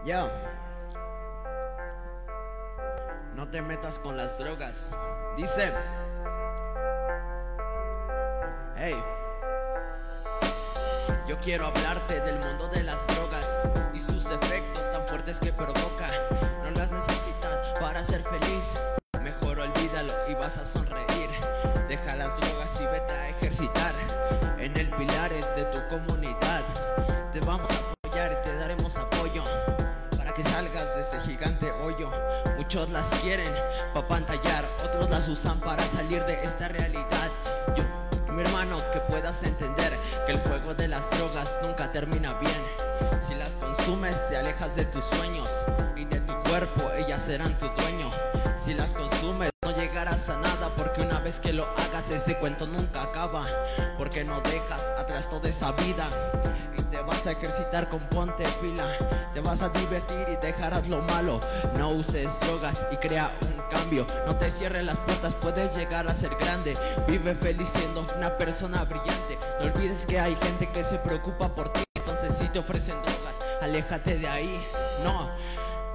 Yo, no te metas con las drogas. Dice, hey, yo quiero hablarte del mundo de las drogas y sus efectos tan fuertes que provoca. No las necesitas para ser feliz, mejor olvídalo y vas a sonreír. Deja las drogas y vete a ejercitar en el Pilares de tu comunidad. Te vamos a apoyar y te daremos apoyo para que salgas de ese gigante hoyo. Muchos las quieren para pantallar, otros las usan para salir de esta realidad. Yo, mi hermano, que puedas entender que el juego de las drogas nunca termina bien. Si las consumes te alejas de tus sueños y de tu cuerpo, ellas serán tu dueño. Si las consumes no llegarás a nada, porque una vez que lo hagas ese cuento nunca acaba. Porque no dejas atrás toda esa vida y te vas a ejercitar con ponte pila. Te vas a divertir y dejarás lo malo. No uses drogas y crea un cambio. No te cierres las puertas, puedes llegar a ser grande. Vive feliz siendo una persona brillante. No olvides que hay gente que se preocupa por ti. Entonces si te ofrecen drogas, aléjate de ahí.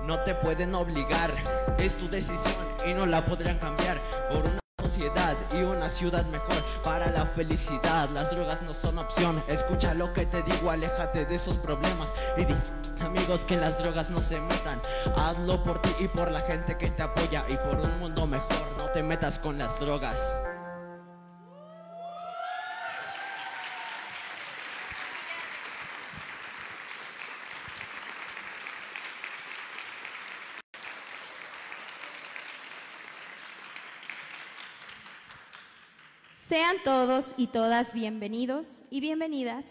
No te pueden obligar, es tu decisión y no la podrán cambiar. Por una sociedad y una ciudad mejor, para la felicidad las drogas no son opción. Escucha lo que te digo, aléjate de esos problemas y di, amigos, que las drogas no se metan. Hazlo por ti y por la gente que te apoya y por un mundo mejor. No te metas con las drogas. Sean todos y todas bienvenidos y bienvenidas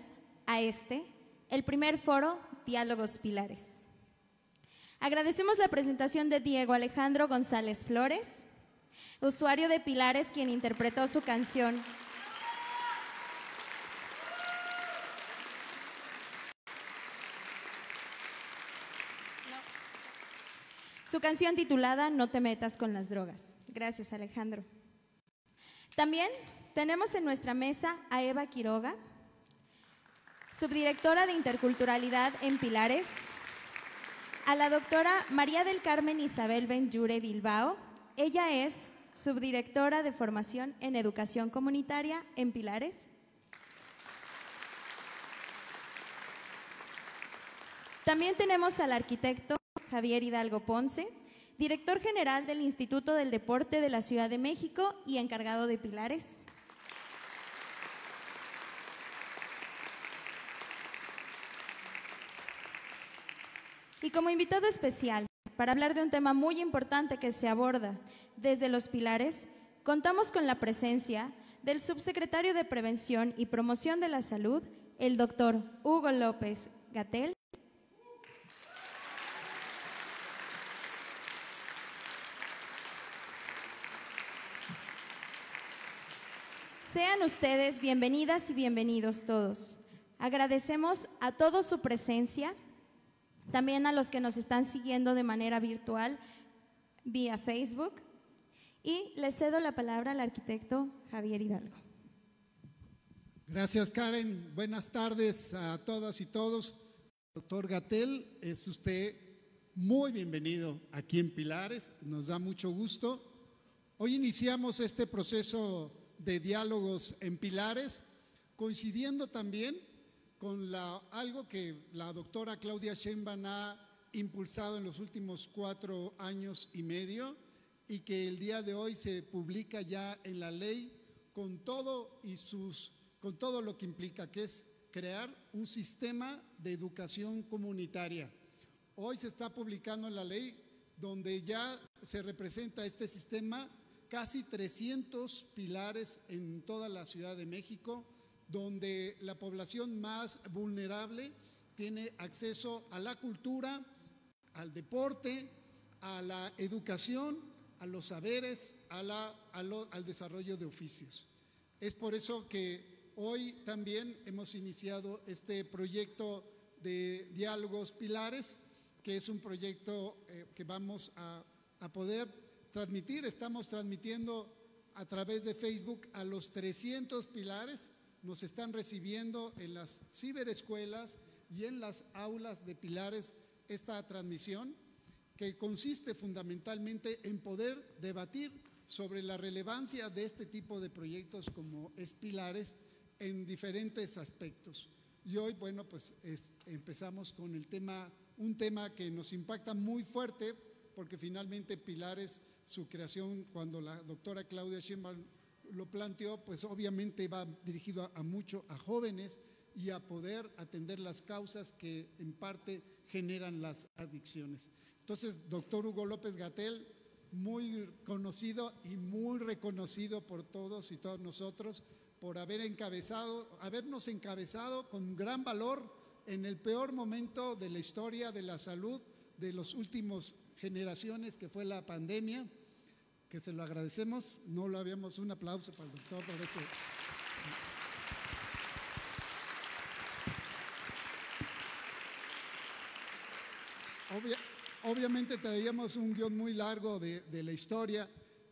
a el primer foro Diálogos Pilares. Agradecemos la presentación de Diego Alejandro González Flores, usuario de Pilares, quien interpretó su canción titulada No te metas con las drogas. Gracias, Alejandro. También tenemos en nuestra mesa a Eva Quiroga, subdirectora de Interculturalidad en Pilares, a la doctora María del Carmen Isabel Benjure Bilbao. Ella es subdirectora de Formación en Educación Comunitaria en Pilares. También tenemos al arquitecto Javier Hidalgo Ponce, director general del Instituto del Deporte de la Ciudad de México y encargado de Pilares. Y como invitado especial, para hablar de un tema muy importante que se aborda desde los Pilares, contamos con la presencia del subsecretario de Prevención y Promoción de la Salud, el doctor Hugo López Gatell. Sean ustedes bienvenidas y bienvenidos todos. Agradecemos a todos su presencia, también a los que nos están siguiendo de manera virtual vía Facebook, y les cedo la palabra al arquitecto Javier Hidalgo. Gracias, Karen. Buenas tardes a todas y todos. Doctor Gatell, es usted muy bienvenido aquí en Pilares, nos da mucho gusto. Hoy iniciamos este proceso de diálogos en Pilares, coincidiendo también con algo que la doctora Claudia Sheinbaum ha impulsado en los últimos 4 años y medio y que el día de hoy se publica ya en la ley con todo lo que implica, que es crear un sistema de educación comunitaria. Hoy se está publicando en la ley donde ya se representa este sistema, casi 300 pilares en toda la Ciudad de México, donde la población más vulnerable tiene acceso a la cultura, al deporte, a la educación, a los saberes, al desarrollo de oficios. Es por eso que hoy también hemos iniciado este proyecto de Diálogos Pilares, que es un proyecto que vamos a poder transmitir. Estamos transmitiendo a través de Facebook a los 300 pilares. Nos están recibiendo en las ciberescuelas y en las aulas de Pilares esta transmisión, que consiste fundamentalmente en poder debatir sobre la relevancia de este tipo de proyectos como es Pilares en diferentes aspectos. Y hoy, bueno, pues empezamos con el tema, un tema que nos impacta muy fuerte, porque finalmente Pilares, su creación, cuando la doctora Claudia Sheinbaum lo planteó, pues obviamente va dirigido a jóvenes y a poder atender las causas que en parte generan las adicciones. Entonces, doctor Hugo López-Gatell, muy conocido y muy reconocido por todos y todas nosotros, por habernos encabezado con gran valor en el peor momento de la historia de la salud de las últimas generaciones, que fue la pandemia, que se lo agradecemos. No lo habíamos, un aplauso para el doctor por ese. Obviamente traíamos un guión muy largo de la historia,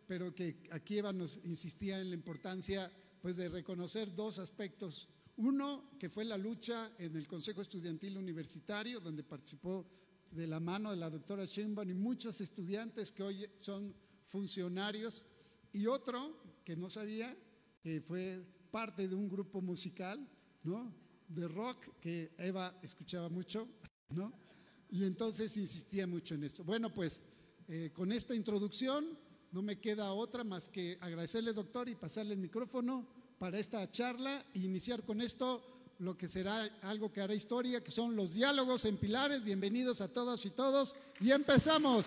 pero que aquí Eva nos insistía en la importancia, pues, de reconocer dos aspectos. Uno, que fue la lucha en el Consejo Estudiantil Universitario, donde participó de la mano de la doctora Sheinbaum y muchos estudiantes que hoy son funcionarios. Y otro, que no sabía, que fue parte de un grupo musical, ¿no?, de rock, que Eva escuchaba mucho, ¿no?, y entonces insistía mucho en esto. Bueno, pues con esta introducción no me queda otra más que agradecerle, doctor, y pasarle el micrófono para esta charla e iniciar con esto lo que será algo que hará historia, que son los diálogos en Pilares. Bienvenidos a todas y todos y empezamos.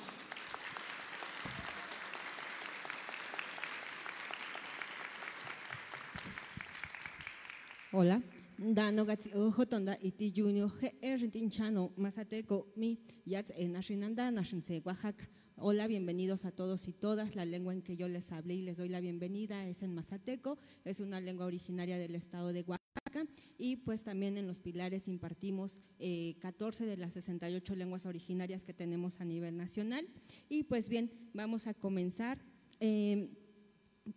Hola. Dano gatsi hotonda iti junio rintinchano mazateco mi yats en Nashinanda Nashinse Oaxaca. Hola, bienvenidos a todos y todas. La lengua en que yo les hablé y les doy la bienvenida es en mazateco, es una lengua originaria del estado de Oaxaca, y pues también en los Pilares impartimos 14 de las 68 lenguas originarias que tenemos a nivel nacional. Y pues bien, vamos a comenzar.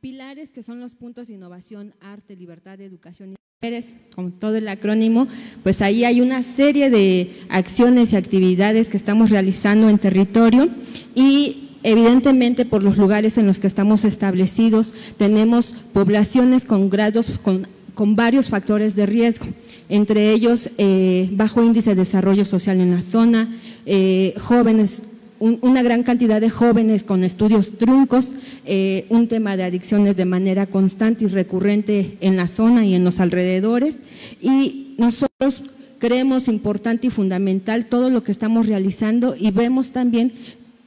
Pilares, que son los puntos de innovación, arte, libertad, educación y con todo el acrónimo, pues ahí hay una serie de acciones y actividades que estamos realizando en territorio, y evidentemente por los lugares en los que estamos establecidos tenemos poblaciones con grados, con varios factores de riesgo, entre ellos bajo índice de desarrollo social en la zona, jóvenes, una gran cantidad de jóvenes con estudios truncos, un tema de adicciones de manera constante y recurrente en la zona y en los alrededores, y nosotros creemos importante y fundamental todo lo que estamos realizando, y vemos también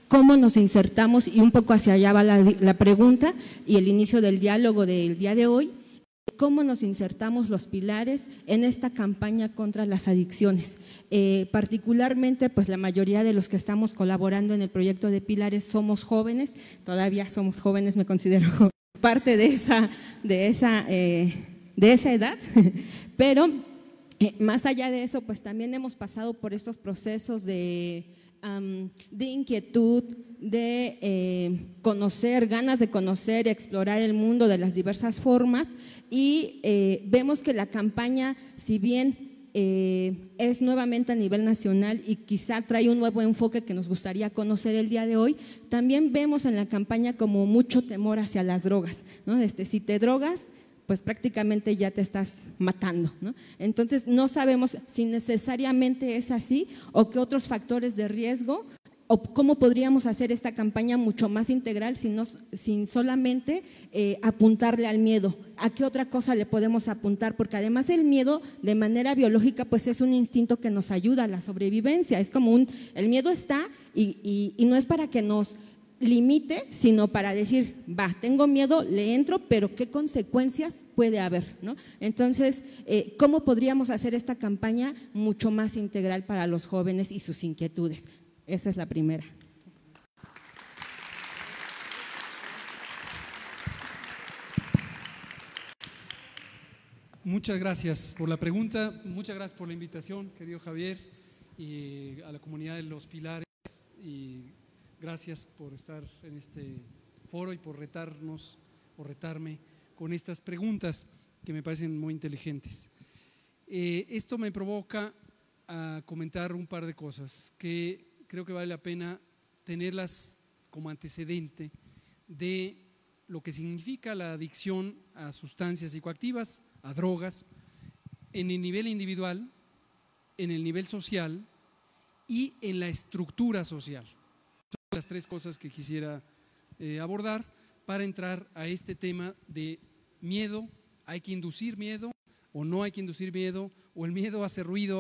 cómo nos insertamos, y un poco hacia allá va la pregunta y el inicio del diálogo del día de hoy, cómo nos insertamos los Pilares en esta campaña contra las adicciones. Particularmente, pues la mayoría de los que estamos colaborando en el proyecto de Pilares somos jóvenes, todavía somos jóvenes, me considero parte de esa edad, pero más allá de eso, pues también hemos pasado por estos procesos de inquietud, de conocer, ganas de conocer, explorar el mundo de las diversas formas, y vemos que la campaña, si bien es nuevamente a nivel nacional y quizá trae un nuevo enfoque que nos gustaría conocer el día de hoy, también vemos en la campaña como mucho temor hacia las drogas, ¿no? Si te drogas, pues prácticamente ya te estás matando, ¿no? Entonces no sabemos si necesariamente es así o qué otros factores de riesgo, o cómo podríamos hacer esta campaña mucho más integral sin solamente apuntarle al miedo. ¿A qué otra cosa le podemos apuntar? Porque además el miedo de manera biológica pues es un instinto que nos ayuda a la sobrevivencia, es como el miedo está y no es para que nos limite, sino para decir, va, tengo miedo, le entro, pero ¿qué consecuencias puede haber, ¿no? Entonces, ¿cómo podríamos hacer esta campaña mucho más integral para los jóvenes y sus inquietudes? Esa es la primera. Muchas gracias por la pregunta, muchas gracias por la invitación, querido Javier, y a la comunidad de los Pilares, y gracias por estar en este foro y por retarnos o retarme con estas preguntas que me parecen muy inteligentes. Esto me provoca a comentar un par de cosas, que creo que vale la pena tenerlas como antecedente de lo que significa la adicción a sustancias psicoactivas, a drogas, en el nivel individual, en el nivel social y en la estructura social. Son las tres cosas que quisiera abordar para entrar a este tema de miedo. ¿Hay que inducir miedo o no hay que inducir miedo? ¿O el miedo hace ruido,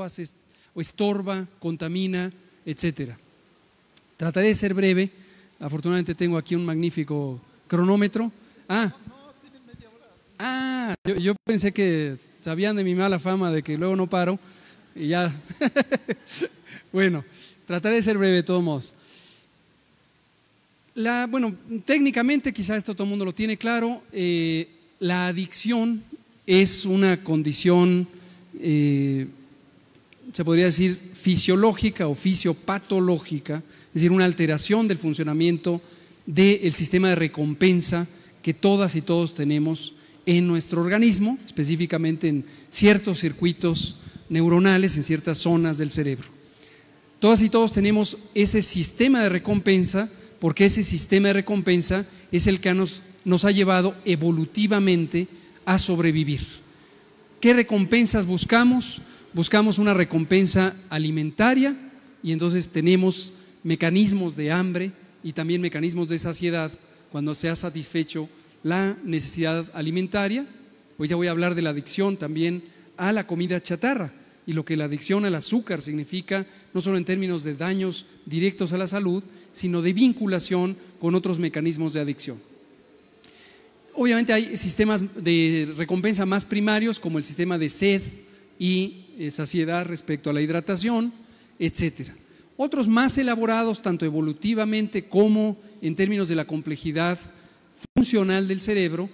o estorba, contamina, etcétera? Trataré de ser breve. Afortunadamente tengo aquí un magnífico cronómetro. Yo pensé que sabían de mi mala fama de que luego no paro y ya. Bueno, trataré de ser breve de todos modos. Técnicamente quizá esto todo el mundo lo tiene claro. La adicción es una condición, se podría decir, fisiológica o fisiopatológica, es decir, una alteración del funcionamiento del sistema de recompensa que todas y todos tenemos en nuestro organismo, específicamente en ciertos circuitos neuronales, en ciertas zonas del cerebro. Todas y todos tenemos ese sistema de recompensa, porque ese sistema de recompensa es el que nos ha llevado evolutivamente a sobrevivir. ¿Qué recompensas buscamos? Buscamos una recompensa alimentaria y entonces tenemos mecanismos de hambre y también mecanismos de saciedad cuando se ha satisfecho la necesidad alimentaria. Hoy ya voy a hablar de la adicción también a la comida chatarra y lo que la adicción al azúcar significa, no solo en términos de daños directos a la salud, sino de vinculación con otros mecanismos de adicción. Obviamente hay sistemas de recompensa más primarios, como el sistema de sed y saciedad respecto a la hidratación, etcétera. Otros más elaborados, tanto evolutivamente como en términos de la complejidad funcional del cerebro,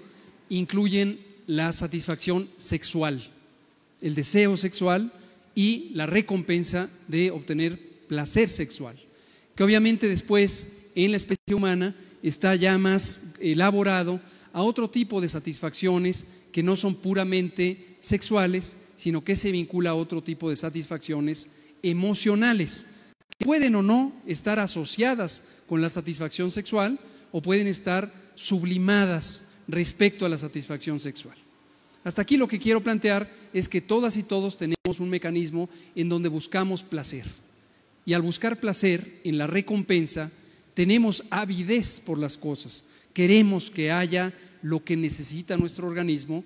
incluyen la satisfacción sexual, el deseo sexual y la recompensa de obtener placer sexual, que obviamente después en la especie humana está ya más elaborado a otro tipo de satisfacciones que no son puramente sexuales, sino que se vincula a otro tipo de satisfacciones emocionales, que pueden o no estar asociadas con la satisfacción sexual o pueden estar sublimadas respecto a la satisfacción sexual. Hasta aquí lo que quiero plantear es que todas y todos tenemos un mecanismo en donde buscamos placer. Y al buscar placer en la recompensa, tenemos avidez por las cosas. Queremos que haya lo que necesita nuestro organismo,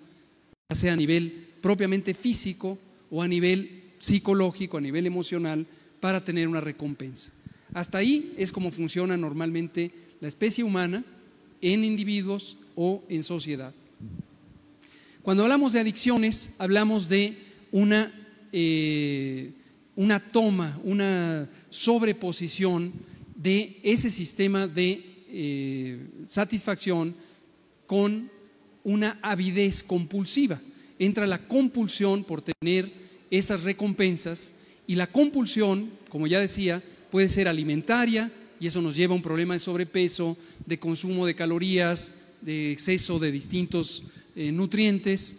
ya sea a nivel propiamente físico o a nivel psicológico, a nivel emocional, para tener una recompensa. Hasta ahí es como funciona normalmente la especie humana en individuos o en sociedad. Cuando hablamos de adicciones, hablamos de una toma, una sobreposición de ese sistema de satisfacción con una avidez compulsiva. Entra la compulsión por tener esas recompensas y la compulsión, como ya decía, puede ser alimentaria y eso nos lleva a un problema de sobrepeso, de consumo de calorías, de exceso de distintos nutrientes,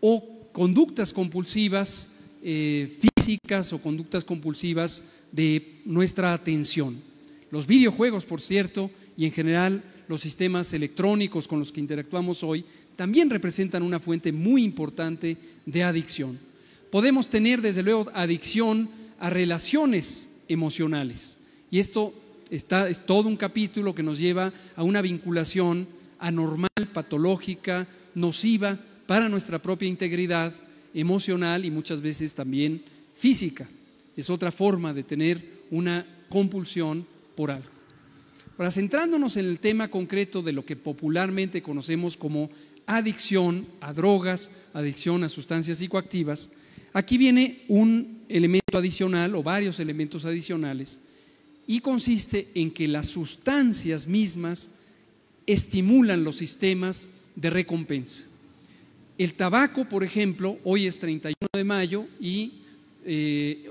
o conductas compulsivas físicas o conductas compulsivas de nuestra atención. Los videojuegos, por cierto, y en general los sistemas electrónicos con los que interactuamos hoy, también representan una fuente muy importante de adicción. Podemos tener, desde luego, adicción a relaciones emocionales, y esto es todo un capítulo que nos lleva a una vinculación anormal, patológica, nociva para nuestra propia integridad emocional y muchas veces también física. Es otra forma de tener una compulsión por algo. Ahora, centrándonos en el tema concreto de lo que popularmente conocemos como adicción a drogas, adicción a sustancias psicoactivas, aquí viene un elemento adicional o varios elementos adicionales y consiste en que las sustancias mismas estimulan los sistemas de recompensa. El tabaco, por ejemplo, hoy es 31 de mayo y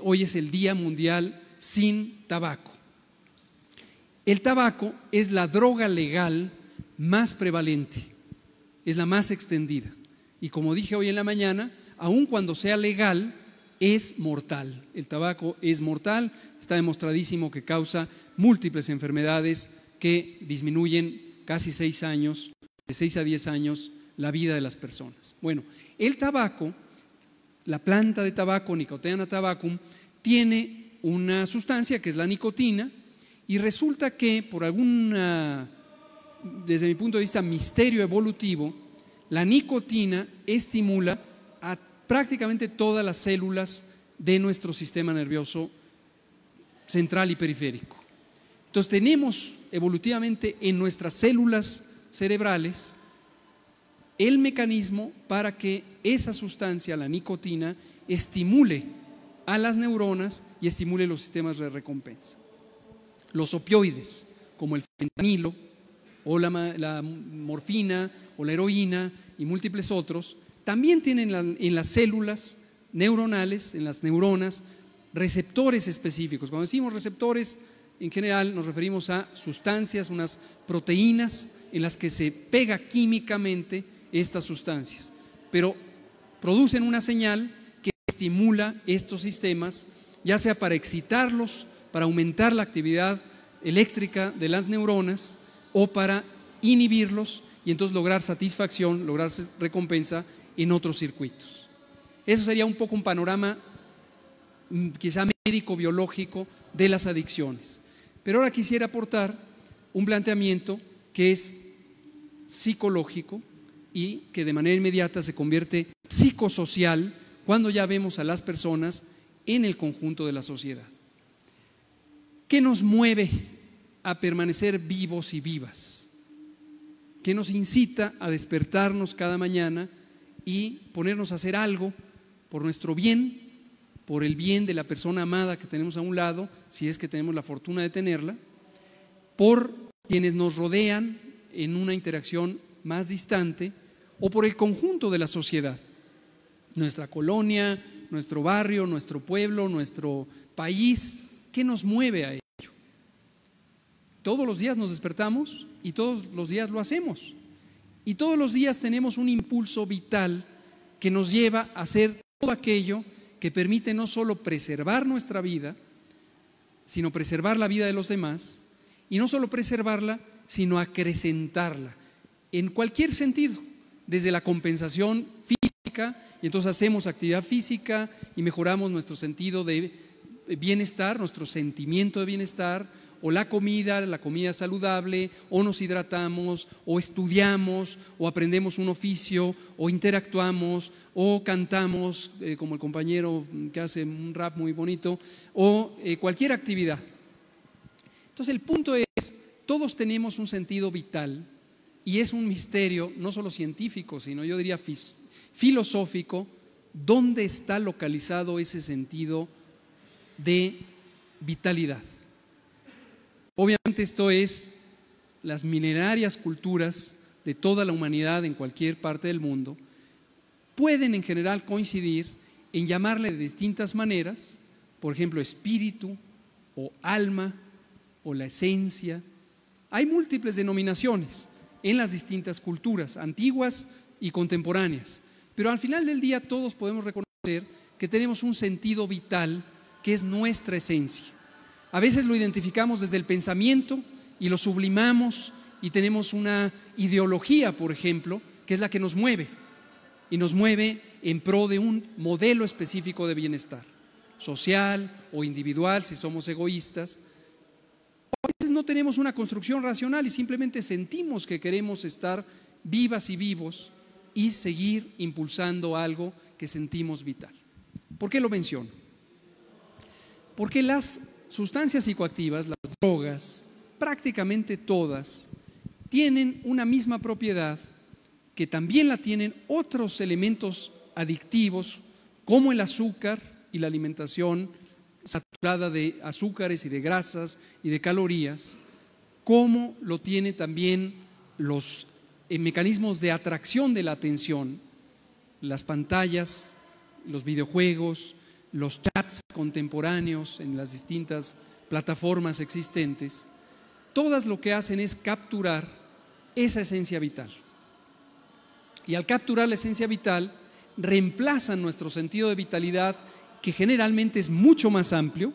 hoy es el Día Mundial sin Tabaco. El tabaco es la droga legal más prevalente, es la más extendida. Y como dije hoy en la mañana, aun cuando sea legal, es mortal. El tabaco es mortal, está demostradísimo que causa múltiples enfermedades que disminuyen casi 6 años, de 6 a 10 años, la vida de las personas. Bueno, el tabaco, la planta de tabaco, Nicotiana tabacum, tiene una sustancia que es la nicotina, y resulta que por alguna, desde mi punto de vista, misterio evolutivo, la nicotina estimula a prácticamente todas las células de nuestro sistema nervioso central y periférico. Entonces tenemos evolutivamente en nuestras células cerebrales el mecanismo para que esa sustancia, la nicotina, estimule a las neuronas y estimule los sistemas de recompensa. Los opioides, como el fentanilo o la morfina o la heroína y múltiples otros, también tienen en las células neuronales, en las neuronas, receptores específicos. Cuando decimos receptores, en general nos referimos a sustancias, unas proteínas en las que se pega químicamente estas sustancias, pero producen una señal que estimula estos sistemas, ya sea para excitarlos, para aumentar la actividad eléctrica de las neuronas o para inhibirlos y entonces lograr satisfacción, lograr recompensa en otros circuitos. Eso sería un poco un panorama quizá médico-biológico de las adicciones. Pero ahora quisiera aportar un planteamiento que es psicológico y que de manera inmediata se convierte psicosocial cuando ya vemos a las personas en el conjunto de la sociedad. ¿Qué nos mueve a permanecer vivos y vivas? ¿Qué nos incita a despertarnos cada mañana y ponernos a hacer algo por nuestro bien, por el bien de la persona amada que tenemos a un lado, si es que tenemos la fortuna de tenerla, por quienes nos rodean en una interacción más distante o por el conjunto de la sociedad, nuestra colonia, nuestro barrio, nuestro pueblo, nuestro país? ¿Qué nos mueve a ello? Todos los días nos despertamos y todos los días lo hacemos. Y todos los días tenemos un impulso vital que nos lleva a hacer todo aquello que permite no solo preservar nuestra vida, sino preservar la vida de los demás, y no solo preservarla, sino acrecentarla, en cualquier sentido, desde la compensación física, y entonces hacemos actividad física y mejoramos nuestro sentido de bienestar, nuestro sentimiento de bienestar, o la comida saludable, o nos hidratamos, o estudiamos, o aprendemos un oficio, o interactuamos, o cantamos, como el compañero que hace un rap muy bonito, o cualquier actividad. Entonces el punto es, todos tenemos un sentido vital, y es un misterio, no solo científico, sino yo diría filosófico, ¿dónde está localizado ese sentido de vitalidad? Obviamente esto es las milenarias culturas de toda la humanidad en cualquier parte del mundo, pueden en general coincidir en llamarle de distintas maneras, por ejemplo, espíritu o alma o la esencia. Hay múltiples denominaciones en las distintas culturas, antiguas y contemporáneas, pero al final del día todos podemos reconocer que tenemos un sentido vital que es nuestra esencia. A veces lo identificamos desde el pensamiento y lo sublimamos y tenemos una ideología, por ejemplo, que es la que nos mueve y nos mueve en pro de un modelo específico de bienestar, social o individual si somos egoístas. A veces no tenemos una construcción racional y simplemente sentimos que queremos estar vivas y vivos y seguir impulsando algo que sentimos vital. ¿Por qué lo menciono? Porque las sustancias psicoactivas, las drogas, prácticamente todas, tienen una misma propiedad que también la tienen otros elementos adictivos, como el azúcar y la alimentación saturada de azúcares y de grasas y de calorías, como lo tiene también los mecanismos de atracción de la atención, las pantallas, los videojuegos, los chats contemporáneos en las distintas plataformas existentes. Todas lo que hacen es capturar esa esencia vital. Y al capturar la esencia vital, reemplazan nuestro sentido de vitalidad que generalmente es mucho más amplio,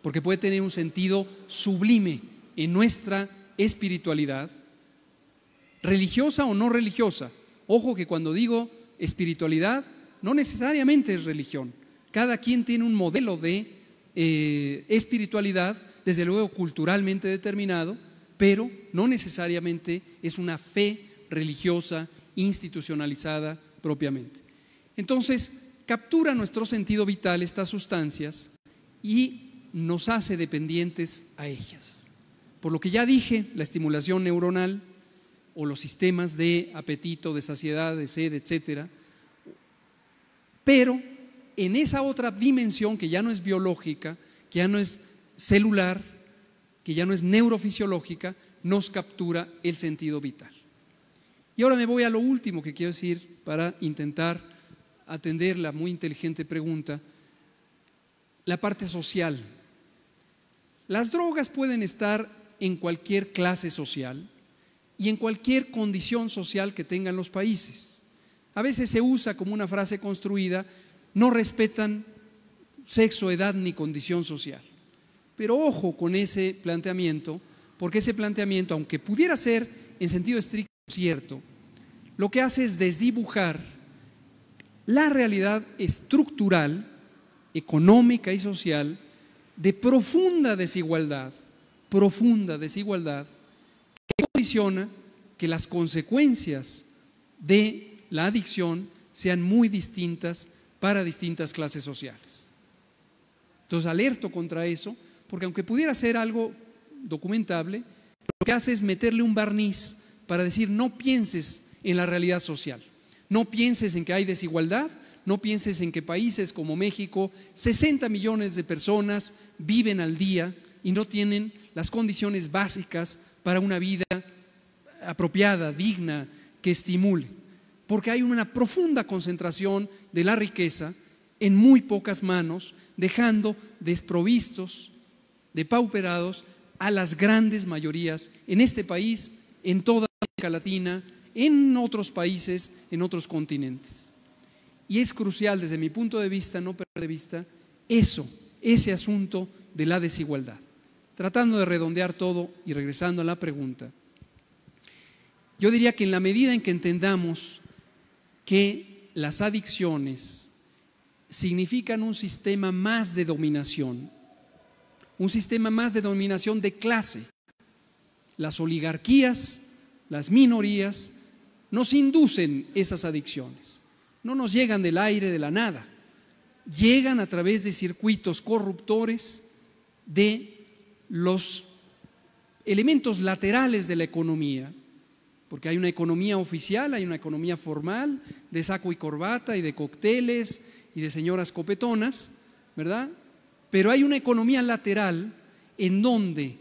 porque puede tener un sentido sublime en nuestra espiritualidad, religiosa o no religiosa. Ojo que cuando digo espiritualidad, no necesariamente es religión. Cada quien tiene un modelo de espiritualidad, desde luego culturalmente determinado, pero no necesariamente es una fe religiosa institucionalizada propiamente. Entonces, captura nuestro sentido vital estas sustancias y nos hace dependientes a ellas. Por lo que ya dije, la estimulación neuronal o los sistemas de apetito, de saciedad, de sed, etcétera. Pero en esa otra dimensión que ya no es biológica, que ya no es celular, que ya no es neurofisiológica, nos captura el sentido vital. Y ahora me voy a lo último que quiero decir para intentar atender la muy inteligente pregunta, la parte social. Las drogas pueden estar en cualquier clase social y en cualquier condición social que tengan los países. A veces se usa como una frase construida, no respetan sexo, edad ni condición social. Pero ojo con ese planteamiento, porque ese planteamiento, aunque pudiera ser en sentido estricto cierto, lo que hace es desdibujar la realidad estructural, económica y social de profunda desigualdad que condiciona que las consecuencias de la adicción sean muy distintas para distintas clases sociales. Entonces alerto contra eso, porque aunque pudiera ser algo documentable, lo que hace es meterle un barniz para decir no pienses en la realidad social, no pienses en que hay desigualdad, no pienses en que países como México, 60 millones de personas viven al día y no tienen las condiciones básicas para una vida apropiada, digna, que estimule. Porque hay una profunda concentración de la riqueza en muy pocas manos, dejando desprovistos, depauperados a las grandes mayorías en este país, en toda América Latina, en otros países, en otros continentes. Y es crucial desde mi punto de vista, no perder de vista, ese asunto de la desigualdad. Tratando de redondear todo y regresando a la pregunta, yo diría que en la medida en que entendamos que las adicciones significan un sistema más de dominación, un sistema más de dominación de clase, las oligarquías, las minorías, nos inducen esas adicciones. No nos llegan del aire, de la nada. Llegan a través de circuitos corruptores de los elementos laterales de la economía, porque hay una economía oficial, hay una economía formal, de saco y corbata y de cócteles y de señoras copetonas, ¿verdad? Pero hay una economía lateral en donde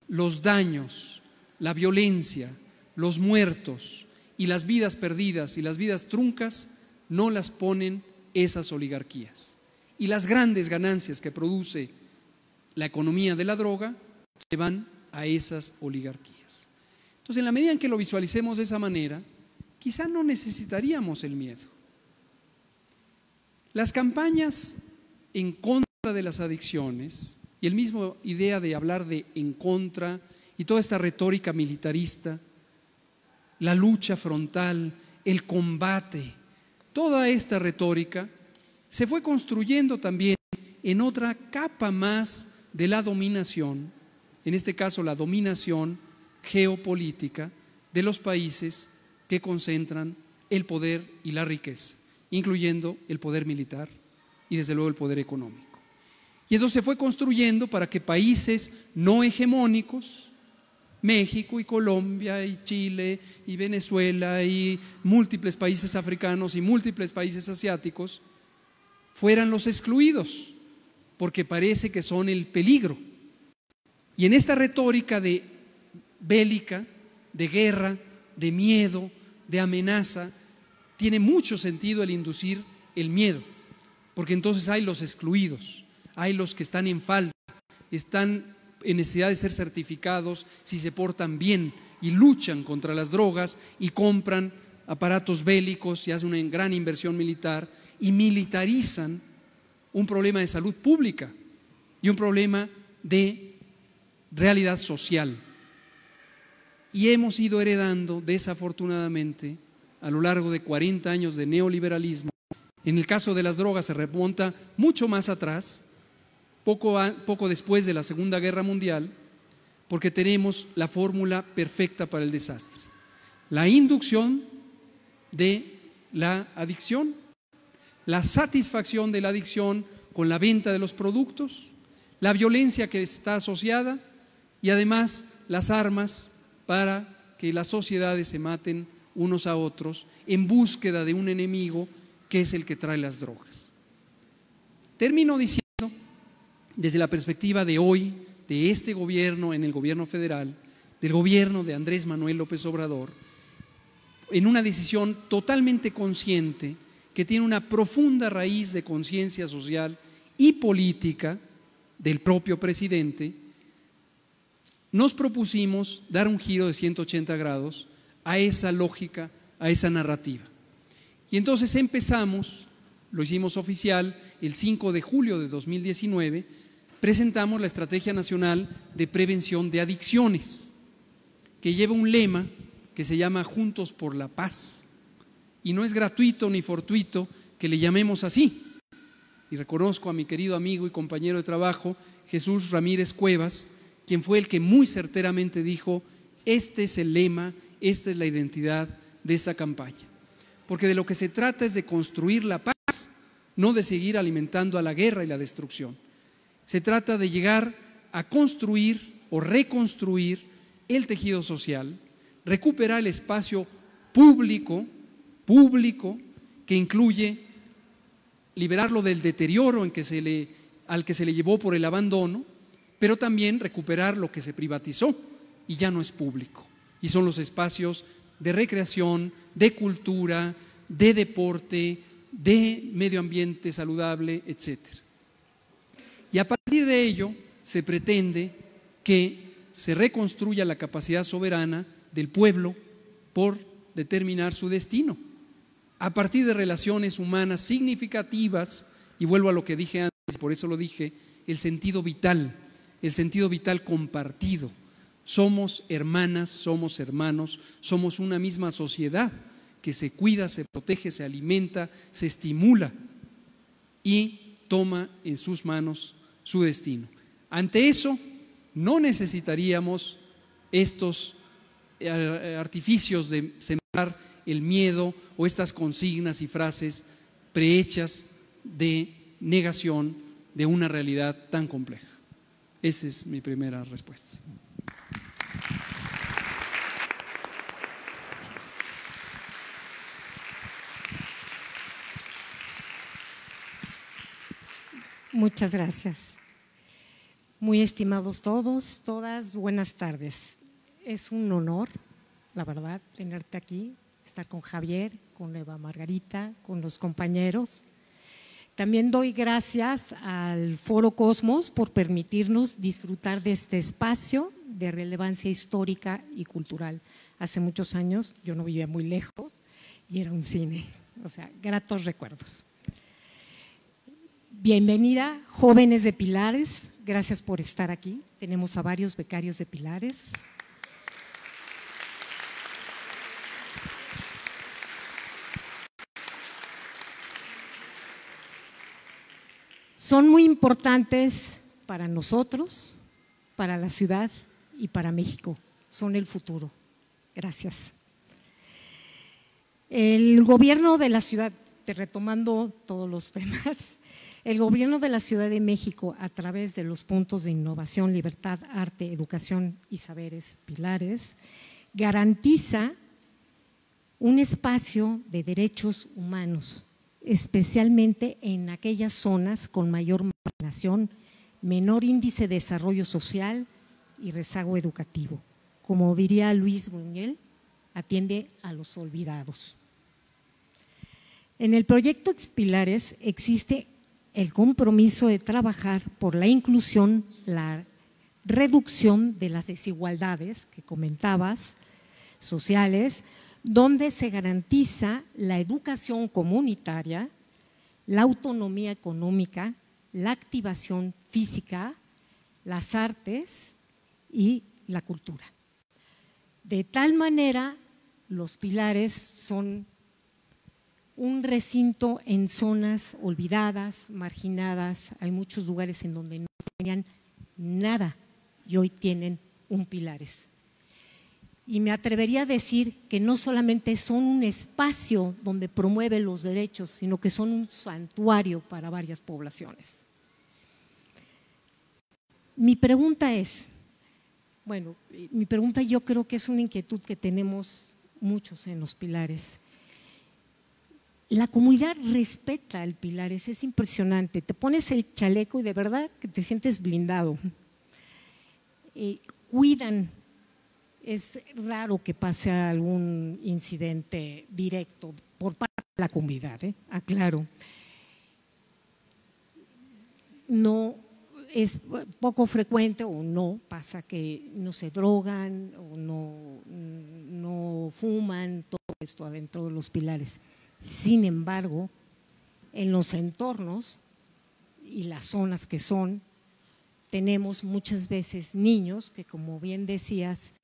los daños, la violencia, los muertos y las vidas perdidas y las vidas truncas no las ponen esas oligarquías. Y las grandes ganancias que produce la economía de la droga se van a esas oligarquías. Entonces, en la medida en que lo visualicemos de esa manera, quizá no necesitaríamos el miedo. Las campañas en contra de las adicciones y el mismo idea de hablar de en contra y toda esta retórica militarista, la lucha frontal, el combate, toda esta retórica se fue construyendo también en otra capa más de la dominación, en este caso la dominación geopolítica de los países que concentran el poder y la riqueza, incluyendo el poder militar y desde luego el poder económico. Y entonces se fue construyendo para que países no hegemónicos, México y Colombia y Chile y Venezuela y múltiples países africanos y múltiples países asiáticos fueran los excluidos, porque parece que son el peligro. Y en esta retórica de bélica, de guerra, de miedo, de amenaza, tiene mucho sentido el inducir el miedo, porque entonces hay los excluidos, hay los que están en falta, están en necesidad de ser certificados si se portan bien y luchan contra las drogas y compran aparatos bélicos y hacen una gran inversión militar y militarizan un problema de salud pública y un problema de realidad social. Y hemos ido heredando, desafortunadamente, a lo largo de 40 años de neoliberalismo. En el caso de las drogas se remonta mucho más atrás, poco después de la Segunda Guerra Mundial, porque tenemos la fórmula perfecta para el desastre: la inducción de la adicción, la satisfacción de la adicción con la venta de los productos, la violencia que está asociada y además las armas para que las sociedades se maten unos a otros en búsqueda de un enemigo que es el que trae las drogas. Termino diciendo, desde la perspectiva de hoy, de este gobierno, en el gobierno federal, del gobierno de Andrés Manuel López Obrador, en una decisión totalmente consciente que tiene una profunda raíz de conciencia social y política del propio presidente, nos propusimos dar un giro de 180 grados a esa lógica, a esa narrativa. Y entonces empezamos, lo hicimos oficial el 5 de julio de 2019, presentamos la Estrategia Nacional de Prevención de Adicciones, que lleva un lema que se llama Juntos por la Paz. Y no es gratuito ni fortuito que le llamemos así. Y reconozco a mi querido amigo y compañero de trabajo, Jesús Ramírez Cuevas, quien fue el que muy certeramente dijo: este es el lema, esta es la identidad de esta campaña. Porque de lo que se trata es de construir la paz, no de seguir alimentando a la guerra y la destrucción. Se trata de llegar a construir o reconstruir el tejido social, recuperar el espacio público que incluye liberarlo del deterioro al que se le llevó por el abandono, pero también recuperar lo que se privatizó y ya no es público. Y son los espacios de recreación, de cultura, de deporte, de medio ambiente saludable, etc. Y a partir de ello se pretende que se reconstruya la capacidad soberana del pueblo por determinar su destino, a partir de relaciones humanas significativas, y vuelvo a lo que dije antes, por eso lo dije, el sentido vital compartido. Somos hermanas, somos hermanos, somos una misma sociedad que se cuida, se protege, se alimenta, se estimula y toma en sus manos su destino. Ante eso, no necesitaríamos estos artificios de sembrar el miedo o estas consignas y frases prehechas de negación de una realidad tan compleja. Esa es mi primera respuesta. Muchas gracias. Muy estimados todos, todas, buenas tardes. Es un honor, la verdad, tenerte aquí, estar con Javier, con Eva Margarita, con los compañeros. También doy gracias al Foro Cosmos por permitirnos disfrutar de este espacio de relevancia histórica y cultural. Hace muchos años yo no vivía muy lejos y era un cine, o sea, gratos recuerdos. Bienvenida, jóvenes de Pilares, gracias por estar aquí. Tenemos a varios becarios de Pilares. Son muy importantes para nosotros, para la ciudad y para México. Son el futuro. Gracias. El gobierno de la ciudad, retomando todos los temas, el gobierno de la Ciudad de México, a través de los puntos de innovación, libertad, arte, educación y saberes, Pilares, garantiza un espacio de derechos humanos, especialmente en aquellas zonas con mayor marginación, menor índice de desarrollo social y rezago educativo. Como diría Luis Buñuel, atiende a los olvidados. En el proyecto Pilares existe el compromiso de trabajar por la inclusión, la reducción de las desigualdades que comentabas, sociales, donde se garantiza la educación comunitaria, la autonomía económica la activación física, las artes y la cultura. De tal manera, los pilares son un recinto en zonas olvidadas, marginadas. Hay muchos lugares en donde no tenían nada y hoy tienen un pilares. Y me atrevería a decir que no solamente son un espacio donde promueven los derechos, sino que son un santuario para varias poblaciones. Mi pregunta es, bueno, yo creo que es una inquietud que tenemos muchos en los pilares. La comunidad respeta el pilares, es impresionante. Te pones el chaleco y de verdad que te sientes blindado. Cuidan. Es raro que pase algún incidente directo por parte de la comunidad, aclaro. No es poco frecuente o no pasa que no se drogan o no fuman, todo esto adentro de los pilares. Sin embargo, en los entornos y las zonas que son, tenemos muchas veces niños que, como bien decías,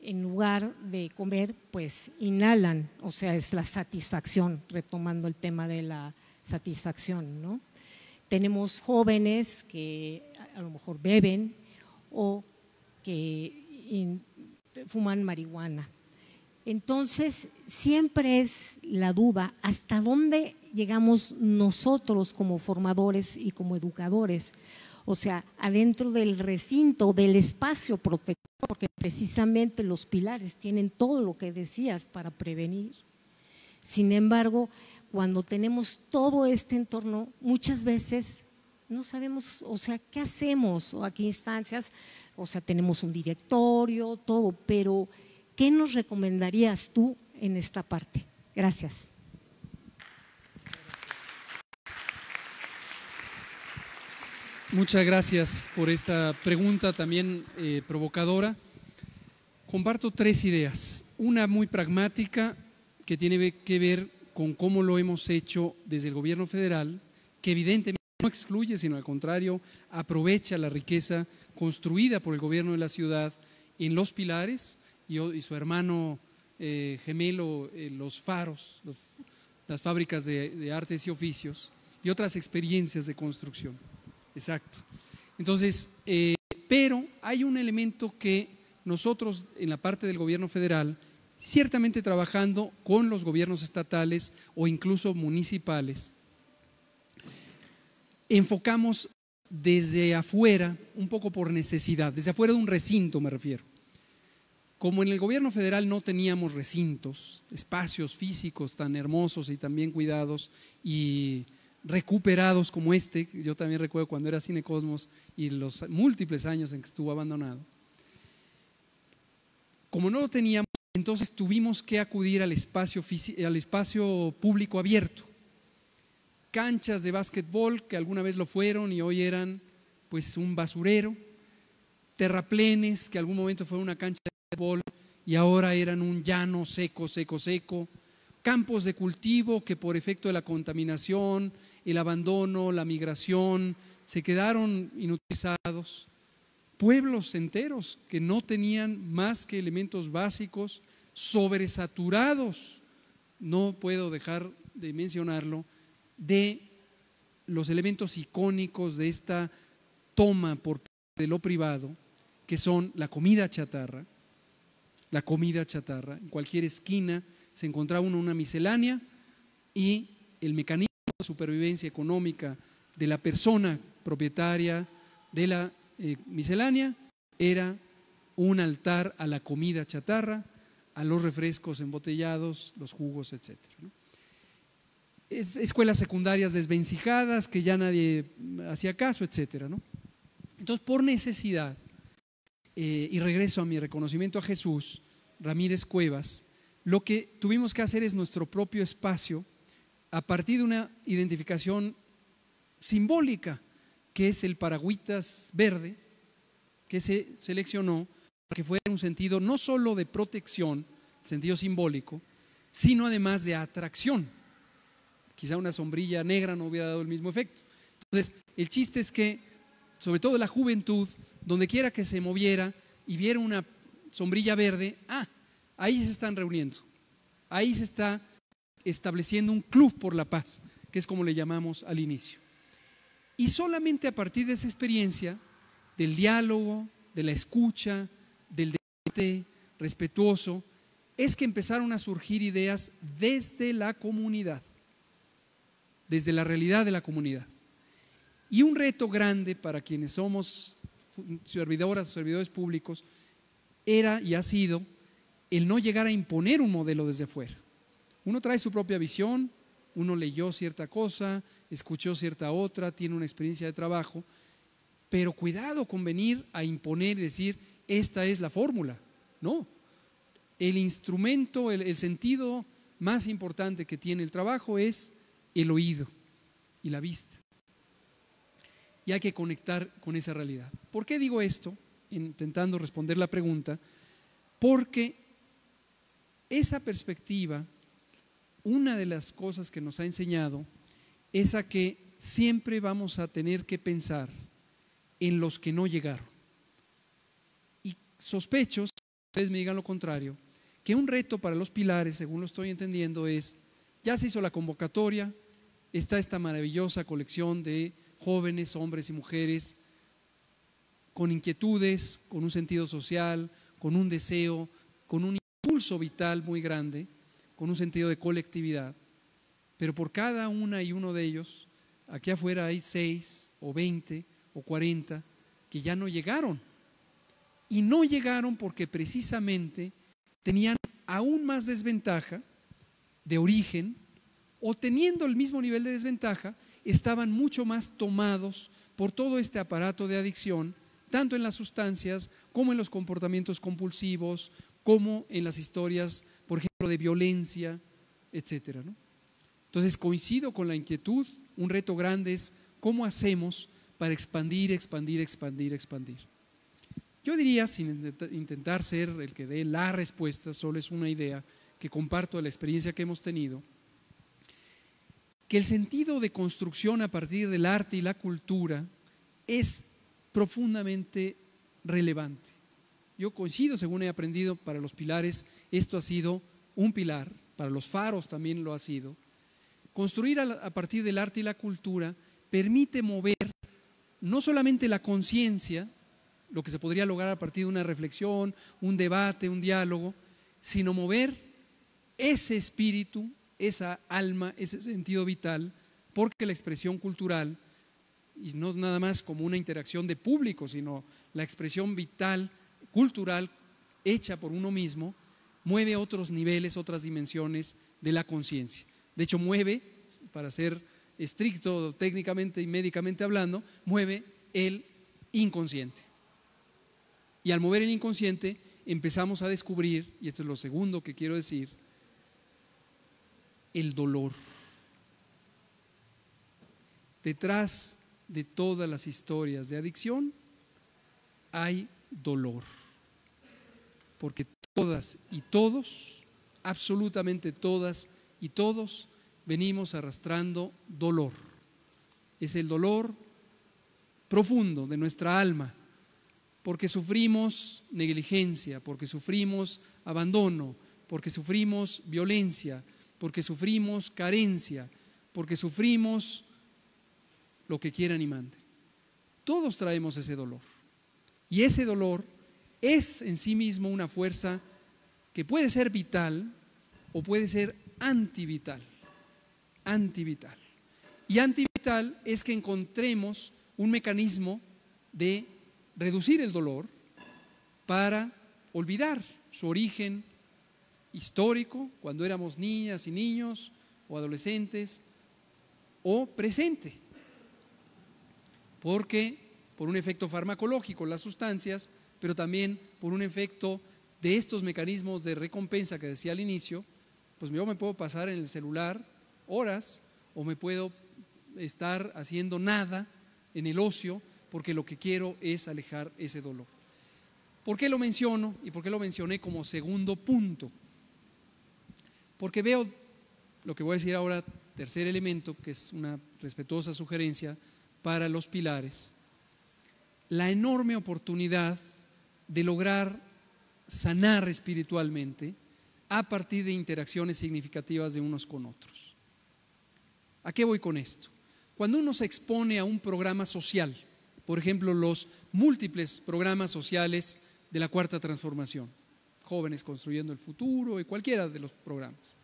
en lugar de comer, pues inhalan, o sea, es la satisfacción, retomando el tema de la satisfacción, ¿no? Tenemos jóvenes que a lo mejor beben o que fuman marihuana. Entonces, siempre es la duda, ¿hasta dónde llegamos nosotros como formadores y como educadores? O sea, adentro del recinto, del espacio protector, porque precisamente los pilares tienen todo lo que decías para prevenir. Sin embargo, cuando tenemos todo este entorno, muchas veces no sabemos, o sea, ¿qué hacemos? O a qué instancias, o sea, tenemos un directorio, todo, pero ¿qué nos recomendarías tú en esta parte? Gracias. Muchas gracias por esta pregunta también provocadora. Comparto tres ideas. Una muy pragmática que tiene que ver con cómo lo hemos hecho desde el gobierno federal, que evidentemente no excluye, sino al contrario, aprovecha la riqueza construida por el gobierno de la ciudad en los pilares y su hermano gemelo, los faros, las fábricas de artes y oficios y otras experiencias de construcción. Exacto. Entonces, pero hay un elemento que nosotros en la parte del gobierno federal, ciertamente trabajando con los gobiernos estatales o incluso municipales, enfocamos desde afuera, un poco por necesidad, desde afuera de un recinto me refiero. Como en el gobierno federal no teníamos recintos, espacios físicos tan hermosos y tan bien cuidados y recuperados como este, yo también recuerdo cuando era Cine Cosmos y los múltiples años en que estuvo abandonado. Como no lo teníamos, entonces tuvimos que acudir al espacio público abierto. Canchas de básquetbol que alguna vez lo fueron y hoy eran pues un basurero, terraplenes que algún momento fue una cancha de básquetbol y ahora eran un llano seco, campos de cultivo que por efecto de la contaminación, el abandono, la migración, se quedaron inutilizados, pueblos enteros que no tenían más que elementos básicos, sobresaturados, no puedo dejar de mencionarlo, de los elementos icónicos de esta toma por parte de lo privado, que son la comida chatarra. En cualquier esquina se encontraba una miscelánea y el mecanismo de supervivencia económica de la persona propietaria de la miscelánea era un altar a la comida chatarra, a los refrescos embotellados, los jugos, etcétera, ¿no? Escuelas secundarias desvencijadas que ya nadie hacía caso, etcétera, ¿no? Entonces, por necesidad, y regreso a mi reconocimiento a Jesús Ramírez Cuevas, lo que tuvimos que hacer es nuestro propio espacio a partir de una identificación simbólica, que es el paragüitas verde, que se seleccionó para que fuera un sentido no solo de protección, sentido simbólico, sino además de atracción. Quizá una sombrilla negra no hubiera dado el mismo efecto. Entonces, el chiste es que, sobre todo la juventud, donde quiera que se moviera y viera una sombrilla verde, ahí se están reuniendo, ahí se está estableciendo un club por la paz, que es como le llamamos al inicio. Y solamente a partir de esa experiencia, del diálogo, de la escucha, del debate respetuoso, es que empezaron a surgir ideas desde la comunidad, desde la realidad de la comunidad. Y un reto grande para quienes somos servidoras o servidores públicos era y ha sido el no llegar a imponer un modelo desde fuera. Uno trae su propia visión, uno leyó cierta cosa, escuchó cierta otra, tiene una experiencia de trabajo, pero cuidado con venir a imponer y decir, esta es la fórmula. No, el instrumento, el sentido más importante que tiene el trabajo es el oído y la vista. Y hay que conectar con esa realidad. ¿Por qué digo esto? Intentando responder la pregunta, porque esa perspectiva, una de las cosas que nos ha enseñado es a que siempre vamos a tener que pensar en los que no llegaron. Y sospecho, si ustedes me digan lo contrario, que un reto para los pilares, según lo estoy entendiendo, es, ya se hizo la convocatoria, está esta maravillosa colección de jóvenes, hombres y mujeres, con inquietudes, con un sentido social, con un deseo, con un impulso vital muy grande, con un sentido de colectividad, pero por cada una y uno de ellos, aquí afuera hay 6 o 20 o 40 que ya no llegaron. Y no llegaron porque precisamente tenían aún más desventaja de origen, o teniendo el mismo nivel de desventaja, estaban mucho más tomados por todo este aparato de adicción, tanto en las sustancias como en los comportamientos compulsivos, como en las historias, por ejemplo, de violencia, etcétera, ¿no? Entonces coincido con la inquietud, un reto grande es cómo hacemos para expandir. Yo diría, sin intentar ser el que dé la respuesta, solo es una idea que comparto de la experiencia que hemos tenido, que el sentido de construcción a partir del arte y la cultura es profundamente relevante. Yo coincido, según he aprendido, para los pilares esto ha sido un pilar, para los faros también lo ha sido. Construir a partir del arte y la cultura permite mover no solamente la conciencia, lo que se podría lograr a partir de una reflexión, un debate, un diálogo, sino mover ese espíritu, esa alma, ese sentido vital, porque la expresión cultural, y no nada más como una interacción de público, sino la expresión vital, cultural, hecha por uno mismo, mueve otros niveles, otras dimensiones de la conciencia. De hecho, mueve, para ser estricto técnicamente y médicamente hablando, mueve el inconsciente. Y al mover el inconsciente empezamos a descubrir, y esto es lo segundo que quiero decir, el dolor. Detrás de todas las historias de adicción hay dolor, porque todas y todos, absolutamente todas y todos, venimos arrastrando dolor. Es el dolor profundo de nuestra alma, porque sufrimos negligencia, porque sufrimos abandono, porque sufrimos violencia, porque sufrimos carencia, porque sufrimos lo que quieran y manden. Todos traemos ese dolor. Y ese dolor es en sí mismo una fuerza que puede ser vital o puede ser antivital. Antivital. Y antivital es que encontremos un mecanismo de reducir el dolor para olvidar su origen histórico, cuando éramos niñas y niños o adolescentes, o presente. Porque por un efecto farmacológico, las sustancias, pero también por un efecto de estos mecanismos de recompensa que decía al inicio, pues yo me puedo pasar en el celular horas o me puedo estar haciendo nada en el ocio porque lo que quiero es alejar ese dolor. ¿Por qué lo menciono y por qué lo mencioné como segundo punto? Porque veo lo que voy a decir ahora, tercer elemento, que es una respetuosa sugerencia para los pilares la enorme oportunidad de lograr sanar espiritualmente a partir de interacciones significativas de unos con otros. ¿A qué voy con esto? Cuando uno se expone a un programa social, por ejemplo, los múltiples programas sociales de la Cuarta Transformación, Jóvenes Construyendo el Futuro y cualquiera de los programas,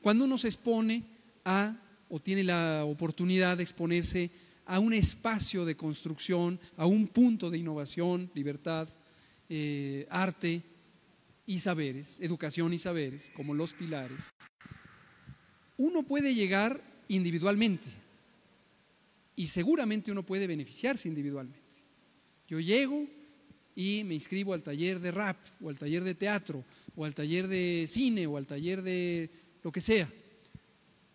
cuando uno se expone a, o tiene la oportunidad de exponerse a un espacio de construcción, a un punto de innovación, libertad, arte y saberes, educación y saberes, como los pilares, uno puede llegar individualmente y seguramente uno puede beneficiarse individualmente. Yo llego y me inscribo al taller de rap o al taller de teatro o al taller de cine o al taller de lo que sea,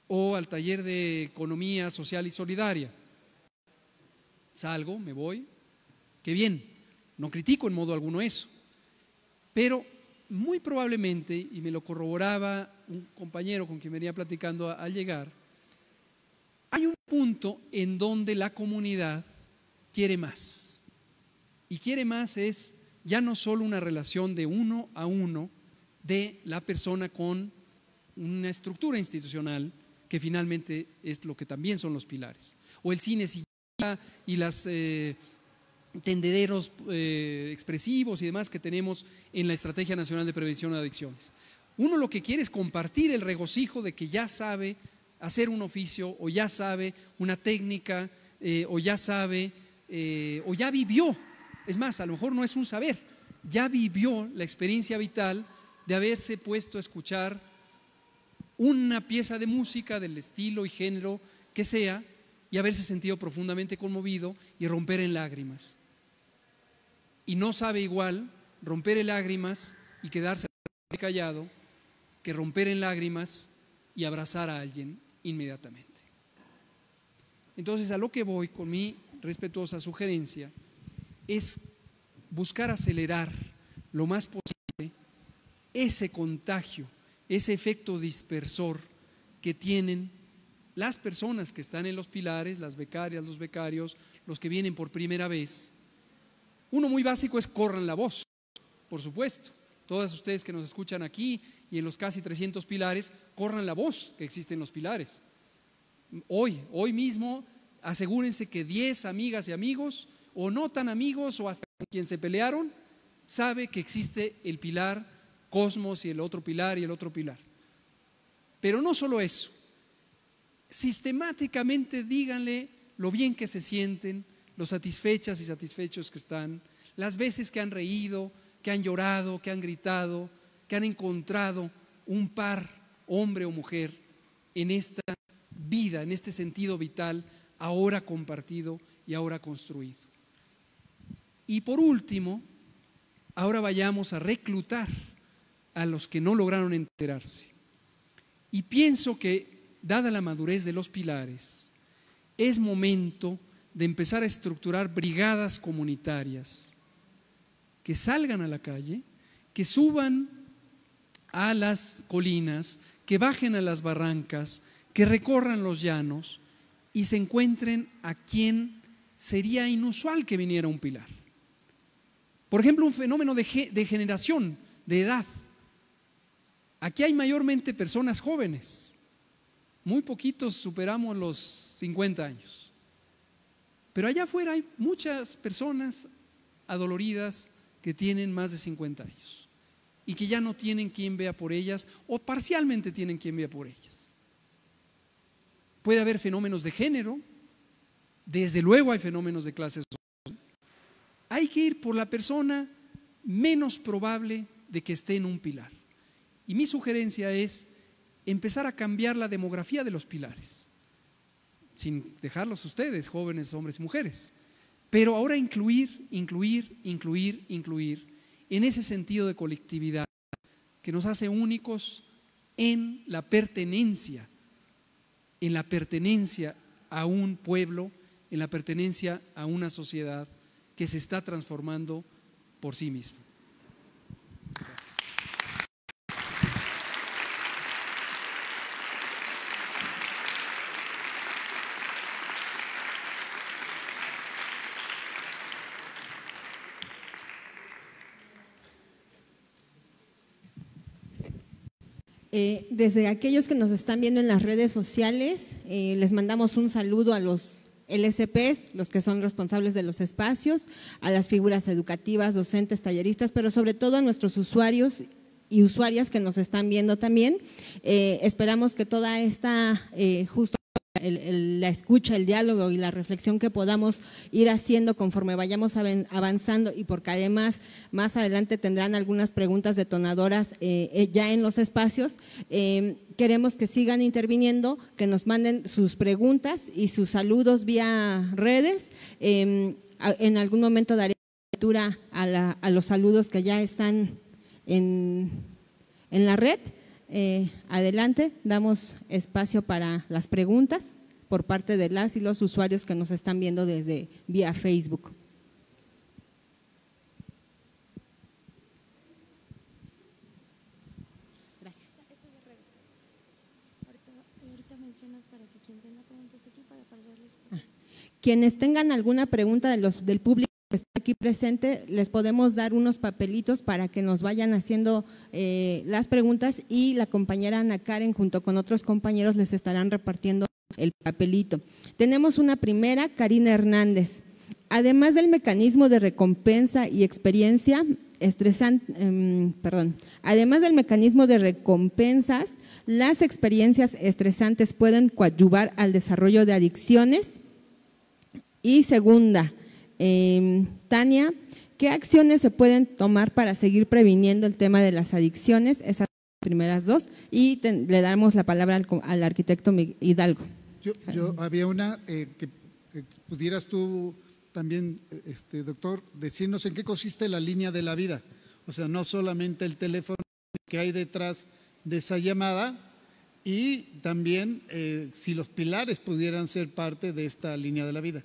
o al taller de economía social y solidaria. Salgo, me voy, qué bien, no critico en modo alguno eso, pero muy probablemente, y me lo corroboraba un compañero con quien venía platicando al llegar, hay un punto en donde la comunidad quiere más. Y quiere más es ya no solo una relación de uno a uno de la persona con una estructura institucional, que finalmente es lo que también son los pilares, o el cine y las tendederos expresivos y demás que tenemos en la Estrategia Nacional de Prevención de Adicciones. Uno lo que quiere es compartir el regocijo de que ya sabe hacer un oficio, o ya sabe una técnica, o ya sabe, o ya vivió. Es más, a lo mejor no es un saber, ya vivió la experiencia vital de haberse puesto a escuchar una pieza de música del estilo y género que sea, y haberse sentido profundamente conmovido y romper en lágrimas. Y no sabe igual romper en lágrimas y quedarse callado que romper en lágrimas y abrazar a alguien inmediatamente. Entonces, a lo que voy con mi respetuosa sugerencia es buscar acelerar lo más posible ese contagio, ese efecto dispersor que tienen las personas que están en los pilares, las becarias, los becarios, los que vienen por primera vez. Uno muy básico es corran la voz, por supuesto. Todas ustedes que nos escuchan aquí y en los casi 300 pilares, corran la voz que existen los pilares. Hoy mismo, asegúrense que 10 amigas y amigos, o no tan amigos, o hasta con quien se pelearon, sabe que existe el pilar Cosmos y el otro pilar y el otro pilar. Pero no solo eso. Sistemáticamente díganle lo bien que se sienten, lo satisfechas y satisfechos que están, las veces que han reído, que han llorado, que han gritado, que han encontrado un par, hombre o mujer, en esta vida, en este sentido vital, ahora compartido y ahora construido. Y por último, ahora vayamos a reclutar a los que no lograron enterarse. Y pienso que, dada la madurez de los pilares, es momento de empezar a estructurar brigadas comunitarias que salgan a la calle, que suban a las colinas, que bajen a las barrancas, que recorran los llanos y se encuentren a quien sería inusual que viniera un pilar. Por ejemplo, un fenómeno de generación, de edad. Aquí hay mayormente personas jóvenes. Muy poquitos superamos los 50 años. Pero allá afuera hay muchas personas adoloridas que tienen más de 50 años y que ya no tienen quien vea por ellas, o parcialmente tienen quien vea por ellas. Puede haber fenómenos de género, desde luego hay fenómenos de clase social. Hay que ir por la persona menos probable de que esté en un pilar. Y mi sugerencia es empezar a cambiar la demografía de los pilares, sin dejarlos ustedes, jóvenes, hombres y mujeres, pero ahora incluir en ese sentido de colectividad que nos hace únicos en la pertenencia a un pueblo, en la pertenencia a una sociedad que se está transformando por sí misma. Desde aquellos que nos están viendo en las redes sociales, les mandamos un saludo a los LSPs, los que son responsables de los espacios, a las figuras educativas, docentes, talleristas, pero sobre todo a nuestros usuarios y usuarias que nos están viendo también. Esperamos que toda esta, justo la escucha, el diálogo y la reflexión que podamos ir haciendo conforme vayamos avanzando, y porque además más adelante tendrán algunas preguntas detonadoras ya en los espacios, queremos que sigan interviniendo, que nos manden sus preguntas y sus saludos vía redes. En algún momento daré lectura a los saludos que ya están en la red. Adelante, damos espacio para las preguntas por parte de las y los usuarios que nos están viendo desde vía Facebook. Gracias. Ahorita mencionas para que quien tenga preguntas aquí para pasarles. Quienes tengan alguna pregunta del público que está aquí presente, les podemos dar unos papelitos para que nos vayan haciendo las preguntas, y la compañera Ana Karen junto con otros compañeros les estarán repartiendo el papelito. Tenemos una primera, Karina Hernández. Además del mecanismo de recompensa y experiencia estresante, además del mecanismo de recompensas, las experiencias estresantes pueden coadyuvar al desarrollo de adicciones. Y segunda, Tania, ¿qué acciones se pueden tomar para seguir previniendo el tema de las adicciones? Esas primeras dos, y le damos la palabra al arquitecto Hidalgo. Yo había una que pudieras tú también, doctor, decirnos en qué consiste la línea de la vida. O sea, no solamente el teléfono que hay detrás de esa llamada, y también si los pilares pudieran ser parte de esta línea de la vida.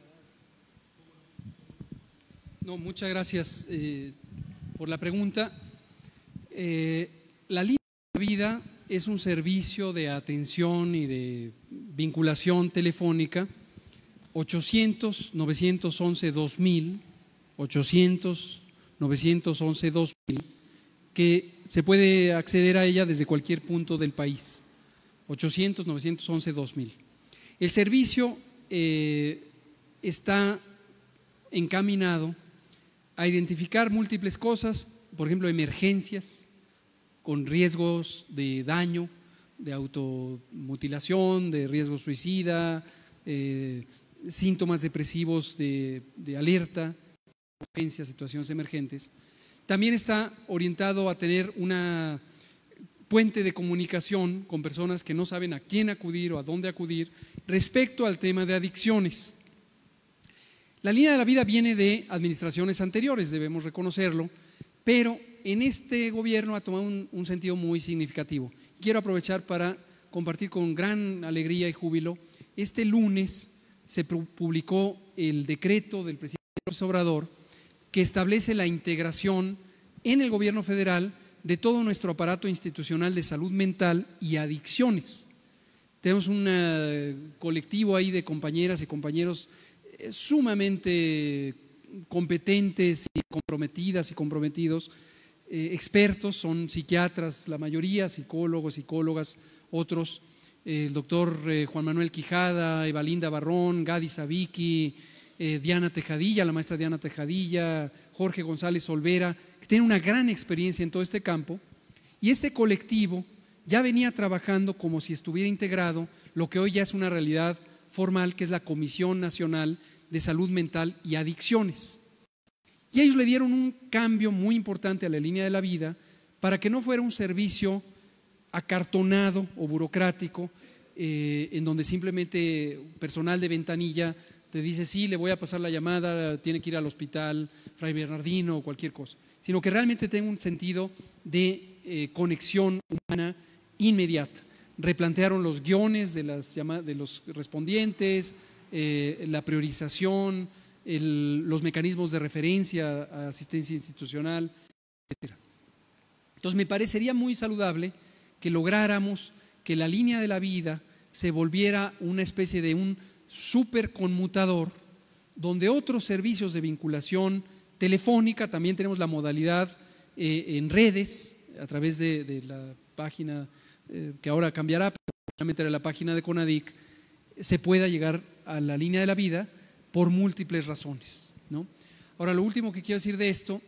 No, muchas gracias por la pregunta. La línea de la vida es un servicio de atención y de vinculación telefónica 800-911-2000, 800-911-2000, que se puede acceder a ella desde cualquier punto del país. 800-911-2000. El servicio está encaminado a identificar múltiples cosas, por ejemplo, emergencias con riesgos de daño, de automutilación, de riesgo suicida, síntomas depresivos de alerta, emergencias, situaciones emergentes. También está orientado a tener una puente de comunicación con personas que no saben a quién acudir o a dónde acudir respecto al tema de adicciones. La línea de la vida viene de administraciones anteriores, debemos reconocerlo, pero en este gobierno ha tomado un sentido muy significativo. Quiero aprovechar para compartir con gran alegría y júbilo. Este lunes se publicó el decreto del presidente López Obrador que establece la integración en el gobierno federal de todo nuestro aparato institucional de salud mental y adicciones. Tenemos un colectivo ahí de compañeras y compañeros sumamente competentes y comprometidas y comprometidos, expertos, son psiquiatras, la mayoría, psicólogos, psicólogas, otros, el doctor Juan Manuel Quijada, Evalinda Barrón, Gadi Sabiki, Diana Tejadilla, la maestra Diana Tejadilla, Jorge González Olvera, que tienen una gran experiencia en todo este campo, y este colectivo ya venía trabajando como si estuviera integrado lo que hoy ya es una realidad formal, que es la Comisión Nacional de Salud Mental y Adicciones. Y ellos le dieron un cambio muy importante a la línea de la vida para que no fuera un servicio acartonado o burocrático, en donde simplemente personal de ventanilla te dice, sí, le voy a pasar la llamada, tiene que ir al hospital Fray Bernardino o cualquier cosa, sino que realmente tenga un sentido de conexión humana inmediata. Replantearon los guiones de los respondientes, la priorización, los mecanismos de referencia a asistencia institucional, etc. Entonces me parecería muy saludable que lográramos que la línea de la vida se volviera una especie de un superconmutador donde otros servicios de vinculación telefónica, también tenemos la modalidad en redes a través de la página que ahora cambiará, pero solamente era la página de CONADIC, se pueda llegar a la línea de la vida por múltiples razones, ¿no? Ahora, lo último que quiero decir de esto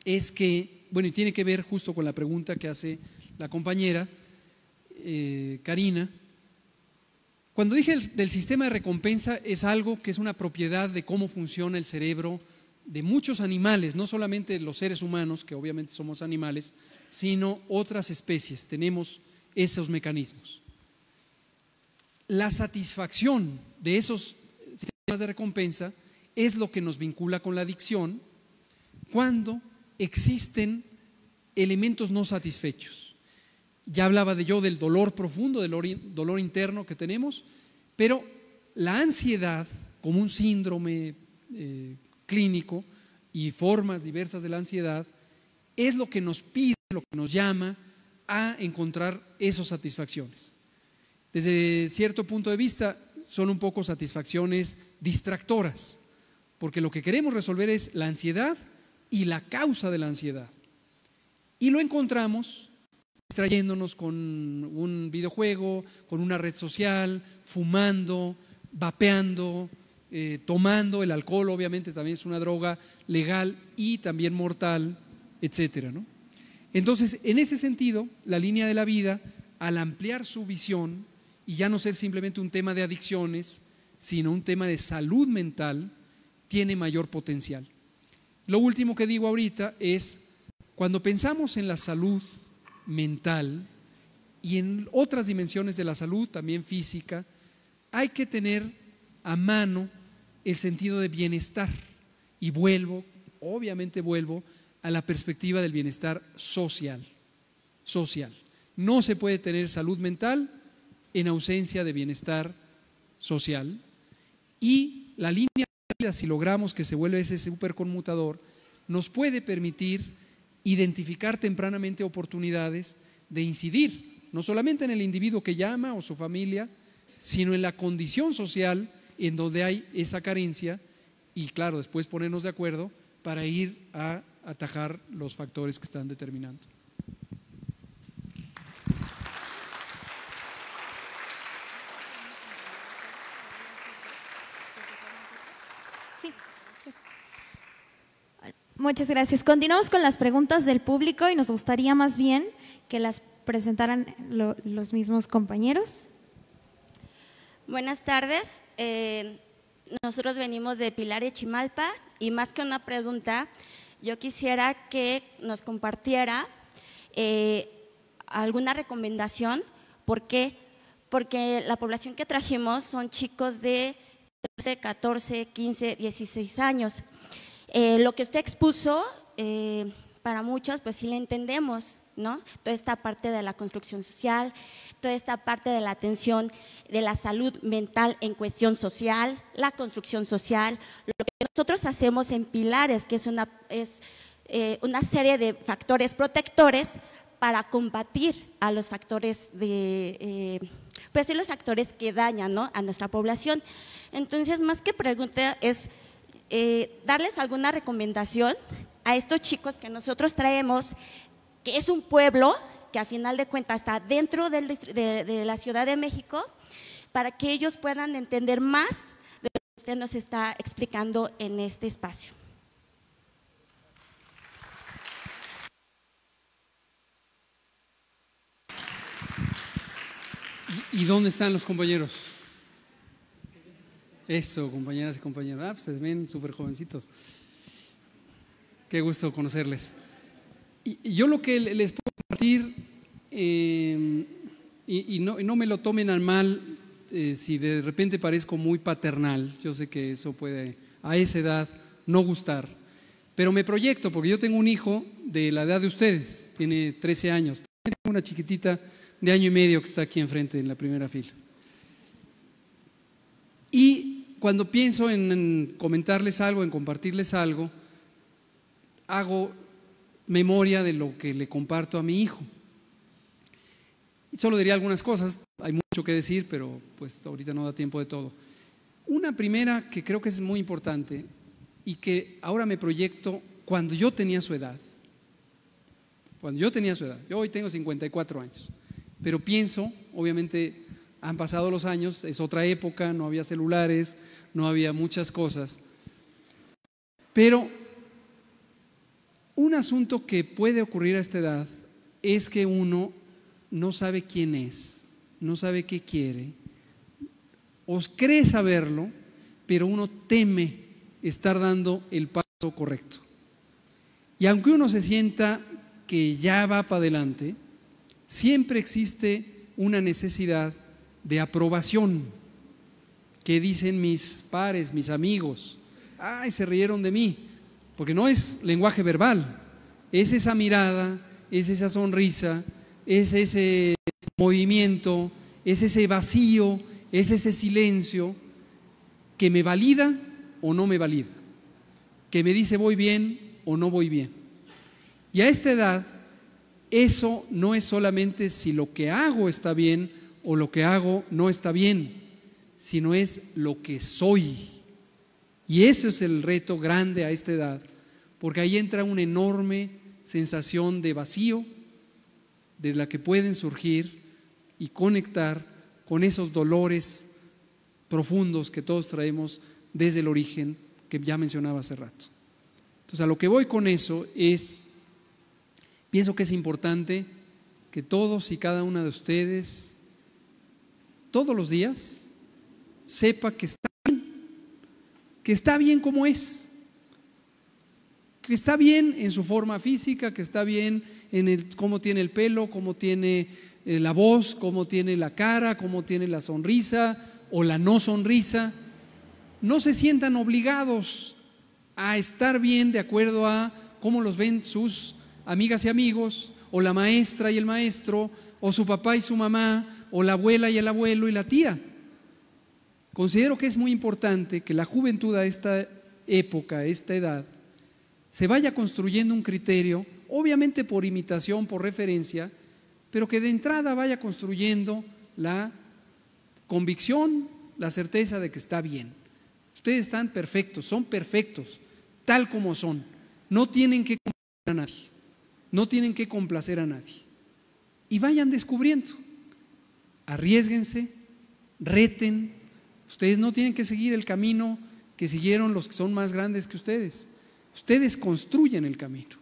es que, bueno, y tiene que ver justo con la pregunta que hace la compañera Karina. Cuando dije del sistema de recompensa, es algo que es una propiedad de cómo funciona el cerebro de muchos animales, no solamente los seres humanos, que obviamente somos animales, sino otras especies, tenemos esos mecanismos. La satisfacción de esos sistemas de recompensa es lo que nos vincula con la adicción cuando existen elementos no satisfechos. Ya hablaba del dolor profundo, del dolor interno que tenemos, pero la ansiedad, como un síndrome clínico y formas diversas de la ansiedad, es lo que nos pide, lo que nos llama a encontrar esas satisfacciones. Desde cierto punto de vista son un poco satisfacciones distractoras, porque lo que queremos resolver es la ansiedad y la causa de la ansiedad. Y lo encontramos distrayéndonos con un videojuego, con una red social, fumando, vapeando, tomando. El alcohol obviamente también es una droga legal y también mortal, etcétera, ¿no? Entonces, en ese sentido, la línea de la vida, al ampliar su visión y ya no ser simplemente un tema de adicciones, sino un tema de salud mental, tiene mayor potencial. Lo último que digo ahorita es, cuando pensamos en la salud mental y en otras dimensiones de la salud, también física, hay que tener a mano el sentido de bienestar. Y obviamente vuelvo a la perspectiva del bienestar social. No se puede tener salud mental en ausencia de bienestar social, y la línea de vida, si logramos que se vuelva ese superconmutador, nos puede permitir identificar tempranamente oportunidades de incidir, no solamente en el individuo que llama o su familia, sino en la condición social en donde hay esa carencia, y claro, después ponernos de acuerdo para ir a atajar los factores que están determinando. Muchas gracias. Continuamos con las preguntas del público y nos gustaría más bien que las presentaran los mismos compañeros. Buenas tardes. Nosotros venimos de Pilar y Chimalpa, y más que una pregunta, yo quisiera que nos compartiera alguna recomendación. ¿Por qué? Porque la población que trajimos son chicos de 13, 14, 15, 16 años. Lo que usted expuso, para muchos, pues sí le entendemos, ¿no? Toda esta parte de la construcción social, toda esta parte de la atención de la salud mental en cuestión social, la construcción social, lo que nosotros hacemos en Pilares, que es una serie de factores protectores para combatir a los factores pues sí, los factores que dañan, ¿no?, a nuestra población. Entonces, más que pregunta es darles alguna recomendación a estos chicos que nosotros traemos, que es un pueblo que a final de cuentas está dentro de la Ciudad de México, para que ellos puedan entender más de lo que usted nos está explicando en este espacio. ¿Y dónde están los compañeros? Eso, compañeras y compañeros. Pues se ven súper jovencitos. Qué gusto conocerles. Y yo lo que les puedo compartir, y no me lo tomen al mal si de repente parezco muy paternal. Yo sé que eso puede a esa edad no gustar, pero me proyecto porque yo tengo un hijo de la edad de ustedes, tiene 13 años, tengo una chiquitita de año y medio que está aquí enfrente en la primera fila. Y cuando pienso en comentarles algo, en compartirles algo, hago memoria de lo que le comparto a mi hijo. Y solo diría algunas cosas, hay mucho que decir, pero pues ahorita no da tiempo de todo. Una primera que creo que es muy importante y que ahora me proyecto cuando yo tenía su edad. Cuando yo tenía su edad, yo hoy tengo 54 años. Pero pienso, obviamente han pasado los años, es otra época, no había celulares, no había muchas cosas. Pero un asunto que puede ocurrir a esta edad es que uno no sabe quién es, no sabe qué quiere, o cree saberlo, pero uno teme estar dando el paso correcto. Y aunque uno se sienta que ya va para adelante, siempre existe una necesidad de aprobación, que dicen mis pares, mis amigos, ay, se rieron de mí, porque no es lenguaje verbal, es esa mirada, es esa sonrisa, es ese movimiento, es ese vacío, es ese silencio que me valida o no me valida, que me dice voy bien o no voy bien. Y a esta edad, eso no es solamente si lo que hago está bien o lo que hago no está bien, sino es lo que soy. Y eso es el reto grande a esta edad, porque ahí entra una enorme sensación de vacío, de la que pueden surgir y conectar con esos dolores profundos que todos traemos desde el origen que ya mencionaba hace rato. Entonces, a lo que voy con eso es, pienso que es importante que todos y cada una de ustedes, todos los días, sepa que está bien como es, que está bien en su forma física, que está bien en cómo tiene el pelo, cómo tiene la voz, cómo tiene la cara, cómo tiene la sonrisa o la no sonrisa. No se sientan obligados a estar bien de acuerdo a cómo los ven sus amigas y amigos, o la maestra y el maestro, o su papá y su mamá, o la abuela y el abuelo y la tía. Considero que es muy importante que la juventud a esta época, a esta edad, se vaya construyendo un criterio, obviamente por imitación, por referencia, pero que de entrada vaya construyendo la convicción, la certeza de que está bien. Ustedes están perfectos, son perfectos, tal como son. No tienen que complacer a nadie, no tienen que complacer a nadie. Y vayan descubriendo, arriésguense, reten. Ustedes no tienen que seguir el camino que siguieron los que son más grandes que ustedes. Ustedes construyen el camino.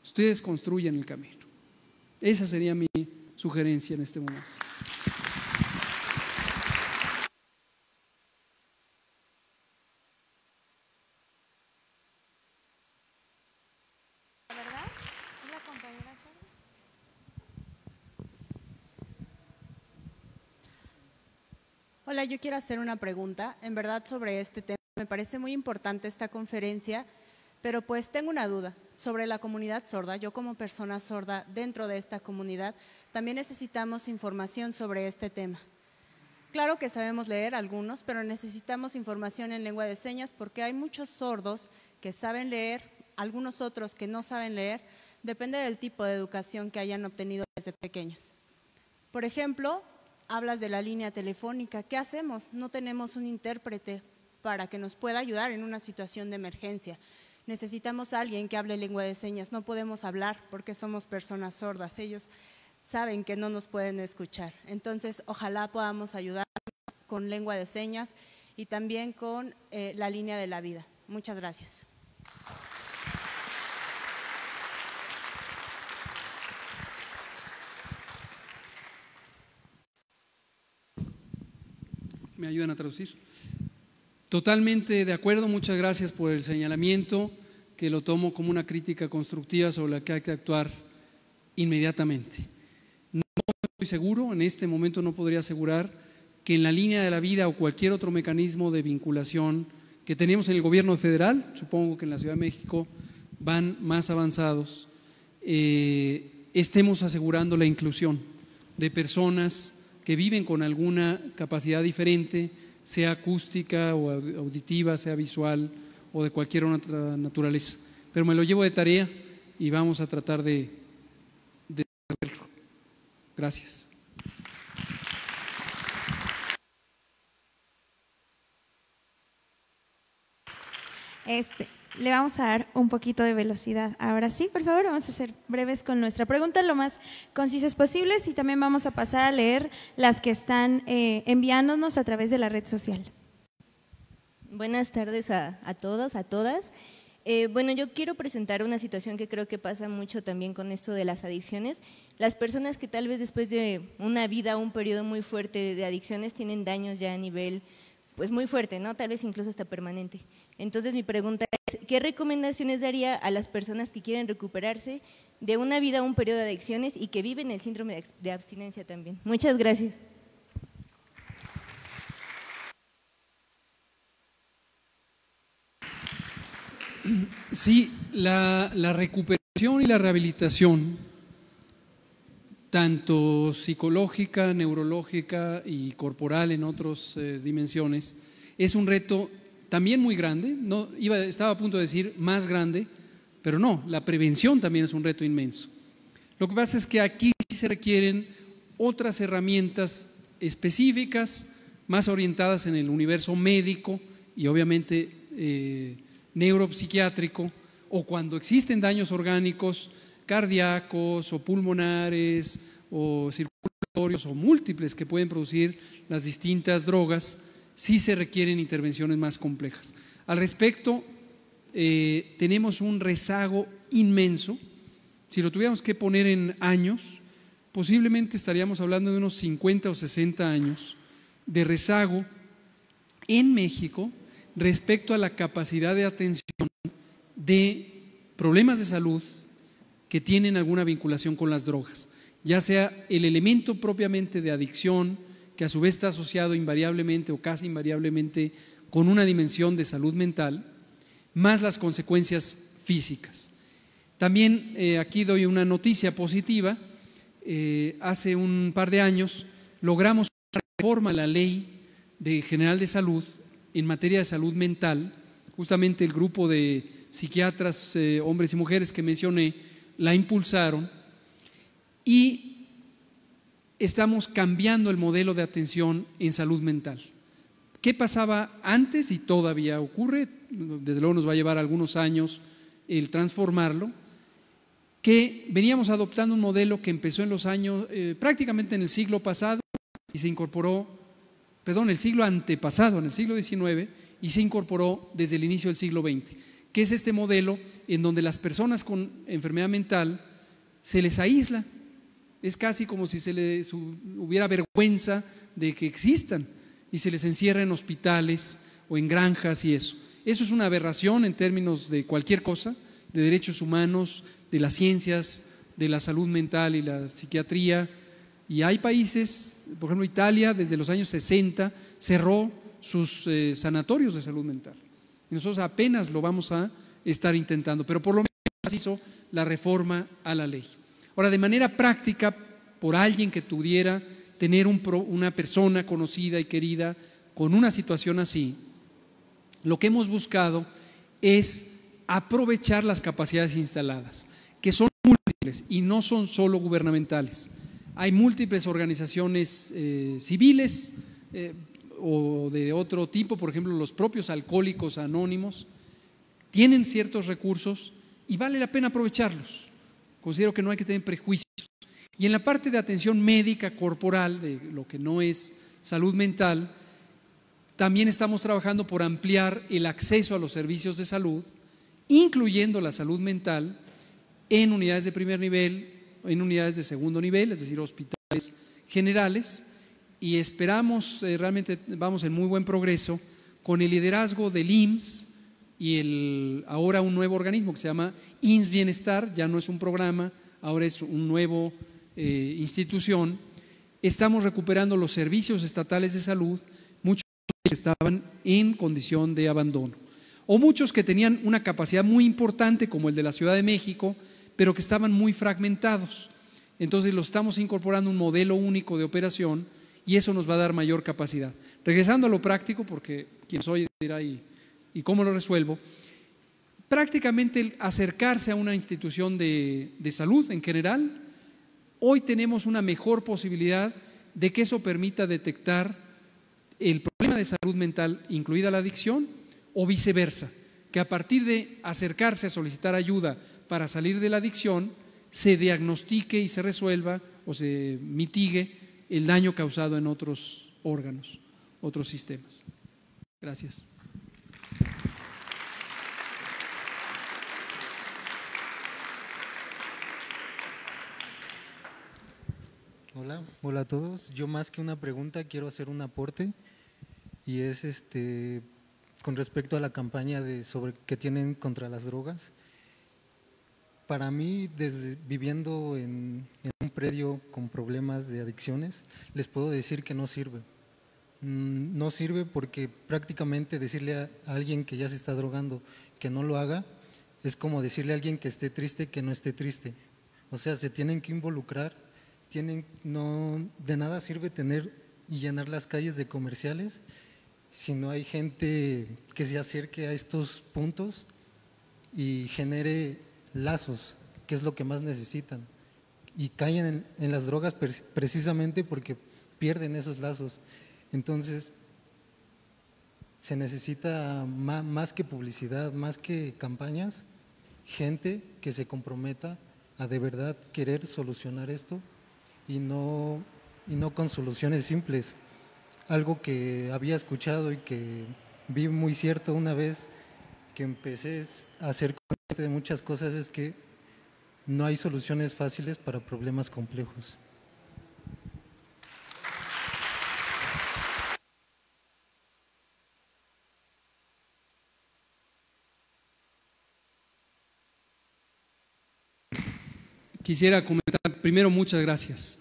Ustedes construyen el camino. Esa sería mi sugerencia en este momento. ¿Verdad? ¿Es la compañera sorda? Hola, yo quiero hacer una pregunta, en verdad, sobre este tema. Me parece muy importante esta conferencia, pero pues tengo una duda sobre la comunidad sorda. Yo como persona sorda dentro de esta comunidad también necesitamos información sobre este tema. Claro que sabemos leer algunos, pero necesitamos información en lengua de señas porque hay muchos sordos que saben leer, algunos otros que no saben leer, depende del tipo de educación que hayan obtenido desde pequeños. Por ejemplo, hablas de la línea telefónica. ¿Qué hacemos? No tenemos un intérprete para que nos pueda ayudar en una situación de emergencia. Necesitamos a alguien que hable lengua de señas. No podemos hablar porque somos personas sordas. Ellos saben que no nos pueden escuchar. Entonces, ojalá podamos ayudar con lengua de señas y también con la línea de la vida. Muchas gracias. ¿Me ayudan a traducir? Totalmente de acuerdo, muchas gracias por el señalamiento, que lo tomo como una crítica constructiva sobre la que hay que actuar inmediatamente. No estoy seguro, en este momento no podría asegurar que en la línea de la vida o cualquier otro mecanismo de vinculación que tenemos en el gobierno federal, supongo que en la Ciudad de México van más avanzados, estemos asegurando la inclusión de personas que viven con alguna capacidad diferente, sea acústica o auditiva, sea visual o de cualquier otra naturaleza. Pero me lo llevo de tarea y vamos a tratar de hacerlo. Gracias. le vamos a dar un poquito de velocidad. Ahora sí, por favor, vamos a ser breves con nuestra pregunta, lo más concisas posibles, y también vamos a pasar a leer las que están enviándonos a través de la red social. Buenas tardes a todos, a todas. Bueno, yo quiero presentar una situación que creo que pasa mucho también con esto de las adicciones. Las personas que tal vez después de una vida, un periodo muy fuerte de adicciones, tienen daños ya a nivel pues muy fuerte, ¿no? Tal vez incluso hasta permanente. Entonces mi pregunta es, ¿qué recomendaciones daría a las personas que quieren recuperarse de una vida, un periodo de adicciones y que viven el síndrome de abstinencia también? Muchas gracias. Sí, la recuperación y la rehabilitación, tanto psicológica, neurológica y corporal en otras dimensiones, es un reto también muy grande. Estaba a punto de decir más grande, pero no, la prevención también es un reto inmenso. Lo que pasa es que aquí sí se requieren otras herramientas específicas, más orientadas en el universo médico y obviamente neuropsiquiátrico, o cuando existen daños orgánicos cardíacos o pulmonares o circulatorios o múltiples que pueden producir las distintas drogas, sí se requieren intervenciones más complejas. Al respecto, tenemos un rezago inmenso. Si lo tuviéramos que poner en años, posiblemente estaríamos hablando de unos 50 o 60 años de rezago en México respecto a la capacidad de atención de problemas de salud que tienen alguna vinculación con las drogas, ya sea el elemento propiamente de adicción, que a su vez está asociado invariablemente o casi invariablemente con una dimensión de salud mental, más las consecuencias físicas. También aquí doy una noticia positiva. Hace un par de años logramos una reforma a la Ley General de Salud en materia de salud mental. Justamente el grupo de psiquiatras, hombres y mujeres que mencioné, la impulsaron y estamos cambiando el modelo de atención en salud mental. ¿Qué pasaba antes y todavía ocurre? Desde luego nos va a llevar algunos años el transformarlo, que veníamos adoptando un modelo que empezó en los años, prácticamente en el siglo pasado y se incorporó, el siglo antepasado, en el siglo XIX, y se incorporó desde el inicio del siglo XX, que es este modelo en donde las personas con enfermedad mental se les aísla. Es casi como si se les hubiera vergüenza de que existan y se les encierra en hospitales o en granjas y eso. Eso es una aberración en términos de cualquier cosa, de derechos humanos, de las ciencias, de la salud mental y la psiquiatría. Y hay países, por ejemplo Italia, desde los años 60 cerró sus sanatorios de salud mental. Y nosotros apenas lo vamos a estar intentando, pero por lo menos hizo la reforma a la ley. Ahora, de manera práctica, por alguien que pudiera tener una persona conocida y querida con una situación así, lo que hemos buscado es aprovechar las capacidades instaladas, que son múltiples y no son solo gubernamentales. Hay múltiples organizaciones civiles o de otro tipo, por ejemplo, los propios alcohólicos anónimos, tienen ciertos recursos y vale la pena aprovecharlos. Considero que no hay que tener prejuicios. Y en la parte de atención médica corporal, de lo que no es salud mental, también estamos trabajando por ampliar el acceso a los servicios de salud, incluyendo la salud mental, en unidades de primer nivel, en unidades de segundo nivel, es decir, hospitales generales, y esperamos, realmente vamos en muy buen progreso, con el liderazgo del IMSS y ahora un nuevo organismo que se llama IMSS Bienestar, ya no es un programa, ahora es un nuevo institución. Estamos recuperando los servicios estatales de salud, muchos que estaban en condición de abandono, o muchos que tenían una capacidad muy importante, como el de la Ciudad de México, pero que estaban muy fragmentados. Entonces lo estamos incorporando a un modelo único de operación y eso nos va a dar mayor capacidad. Regresando a lo práctico, porque quien soy dirá ¿y cómo lo resuelvo? Prácticamente el acercarse a una institución de salud en general, hoy tenemos una mejor posibilidad de que eso permita detectar el problema de salud mental, incluida la adicción, o viceversa. que a partir de acercarse a solicitar ayuda para salir de la adicción, se diagnostique y se resuelva o se mitigue el daño causado en otros órganos, otros sistemas. Gracias. Hola a todos. Yo más que una pregunta quiero hacer un aporte y es con respecto a la campaña que tienen contra las drogas. Para mí, viviendo en un predio con problemas de adicciones, les puedo decir que no sirve. No sirve porque prácticamente decirle a alguien que ya se está drogando que no lo haga es como decirle a alguien que esté triste que no esté triste. O sea, se tienen que involucrar, de nada sirve tener y llenar las calles de comerciales si no hay gente que se acerque a estos puntos y genere lazos, que es lo que más necesitan, y caen en las drogas precisamente porque pierden esos lazos. Entonces se necesita más que publicidad, más que campañas, gente que se comprometa a de verdad querer solucionar esto y no con soluciones simples. Algo que había escuchado y que vi muy cierto una vez que empecé a hacer consciente de muchas cosas es que no hay soluciones fáciles para problemas complejos. Quisiera comentar, primero, muchas gracias.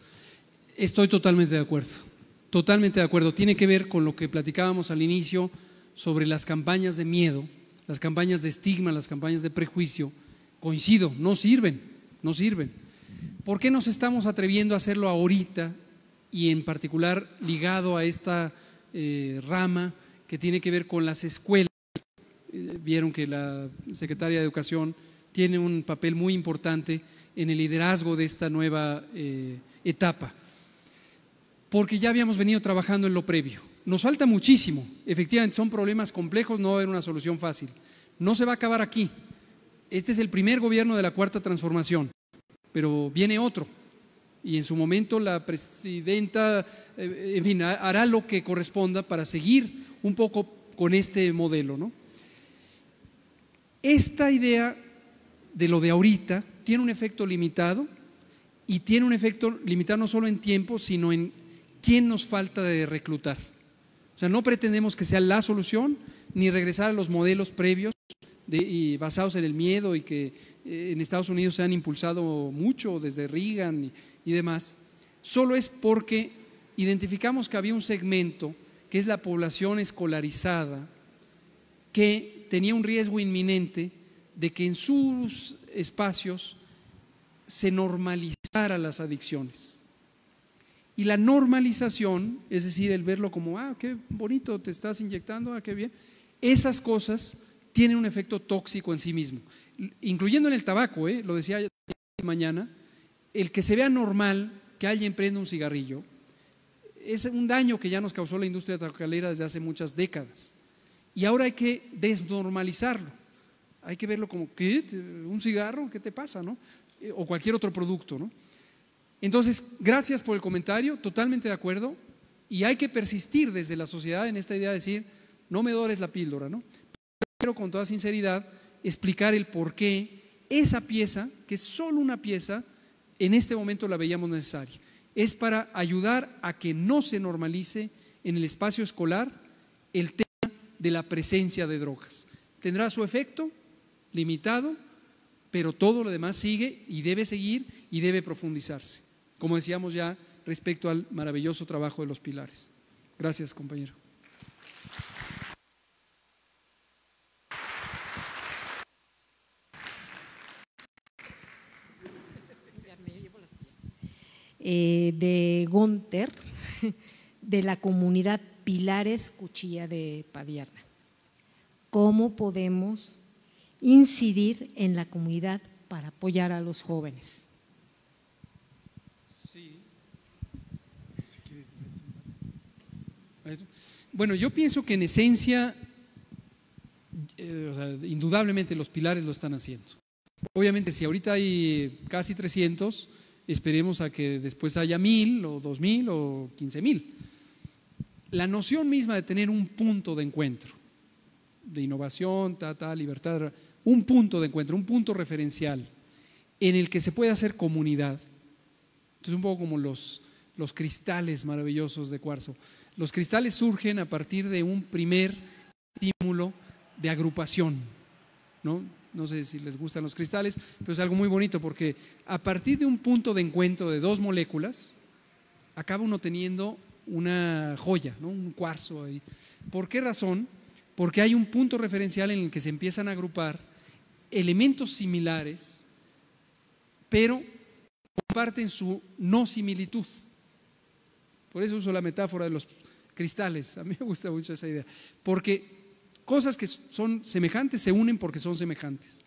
Estoy totalmente de acuerdo, totalmente de acuerdo. Tiene que ver con lo que platicábamos al inicio sobre las campañas de miedo, las campañas de estigma, las campañas de prejuicio. Coincido, no sirven, no sirven. ¿Por qué nos estamos atreviendo a hacerlo ahorita y en particular ligado a esta rama que tiene que ver con las escuelas? Vieron que la Secretaria de Educación tiene un papel muy importante en el liderazgo de esta nueva etapa, porque ya habíamos venido trabajando en lo previo. Nos falta muchísimo, efectivamente son problemas complejos, no va a haber una solución fácil. No se va a acabar aquí. Este es el primer gobierno de la Cuarta Transformación, pero viene otro y en su momento la presidenta, en fin, hará lo que corresponda para seguir un poco con este modelo, ¿no? Esta idea de lo de ahorita tiene un efecto limitado y tiene un efecto limitado no solo en tiempo, sino en quién nos falta de reclutar. O sea, no pretendemos que sea la solución ni regresar a los modelos previos y basados en el miedo y que en Estados Unidos se han impulsado mucho desde Reagan y demás. Solo es porque identificamos que había un segmento que es la población escolarizada que tenía un riesgo inminente de que en sus espacios se normalizaran las adicciones. Y la normalización, es decir, el verlo como, qué bonito, te estás inyectando, qué bien, esas cosas tienen un efecto tóxico en sí mismo, incluyendo en el tabaco, lo decía mañana, el que se vea normal que alguien prenda un cigarrillo es un daño que ya nos causó la industria tabacalera desde hace muchas décadas. Y ahora hay que desnormalizarlo. Hay que verlo como, ¿qué? ¿Un cigarro? ¿Qué te pasa? ¿No? O cualquier otro producto, ¿no? Entonces, gracias por el comentario, totalmente de acuerdo, y hay que persistir desde la sociedad en esta idea de decir, no me dores la píldora, ¿no? Pero con toda sinceridad explicar el por qué esa pieza, que es solo una pieza, en este momento la veíamos necesaria. Es para ayudar a que no se normalice en el espacio escolar el tema de la presencia de drogas. Tendrá su efecto limitado, pero todo lo demás sigue y debe seguir y debe profundizarse, como decíamos ya respecto al maravilloso trabajo de los pilares. Gracias, compañero. De Gonter, de la comunidad Pilares Cuchilla de Padierna. ¿Cómo podemos incidir en la comunidad para apoyar a los jóvenes? Sí. Bueno, yo pienso que en esencia o sea, indudablemente los pilares lo están haciendo. Obviamente, si ahorita hay casi 300, esperemos a que después haya 1000 o 2000 o 15000. La noción misma de tener un punto de encuentro, de innovación, libertad, un punto de encuentro, un punto referencial en el que se pueda hacer comunidad. Entonces, un poco como los cristales maravillosos de cuarzo. Los cristales surgen a partir de un primer estímulo de agrupación, ¿no? No sé si les gustan los cristales, pero es algo muy bonito porque a partir de un punto de encuentro de dos moléculas, acaba uno teniendo una joya, ¿no? Un cuarzo ahí. ¿Por qué razón? Porque hay un punto referencial en el que se empiezan a agrupar elementos similares, pero comparten su no similitud. Por eso uso la metáfora de los cristales. A mí me gusta mucho esa idea, porque cosas que son semejantes se unen porque son semejantes,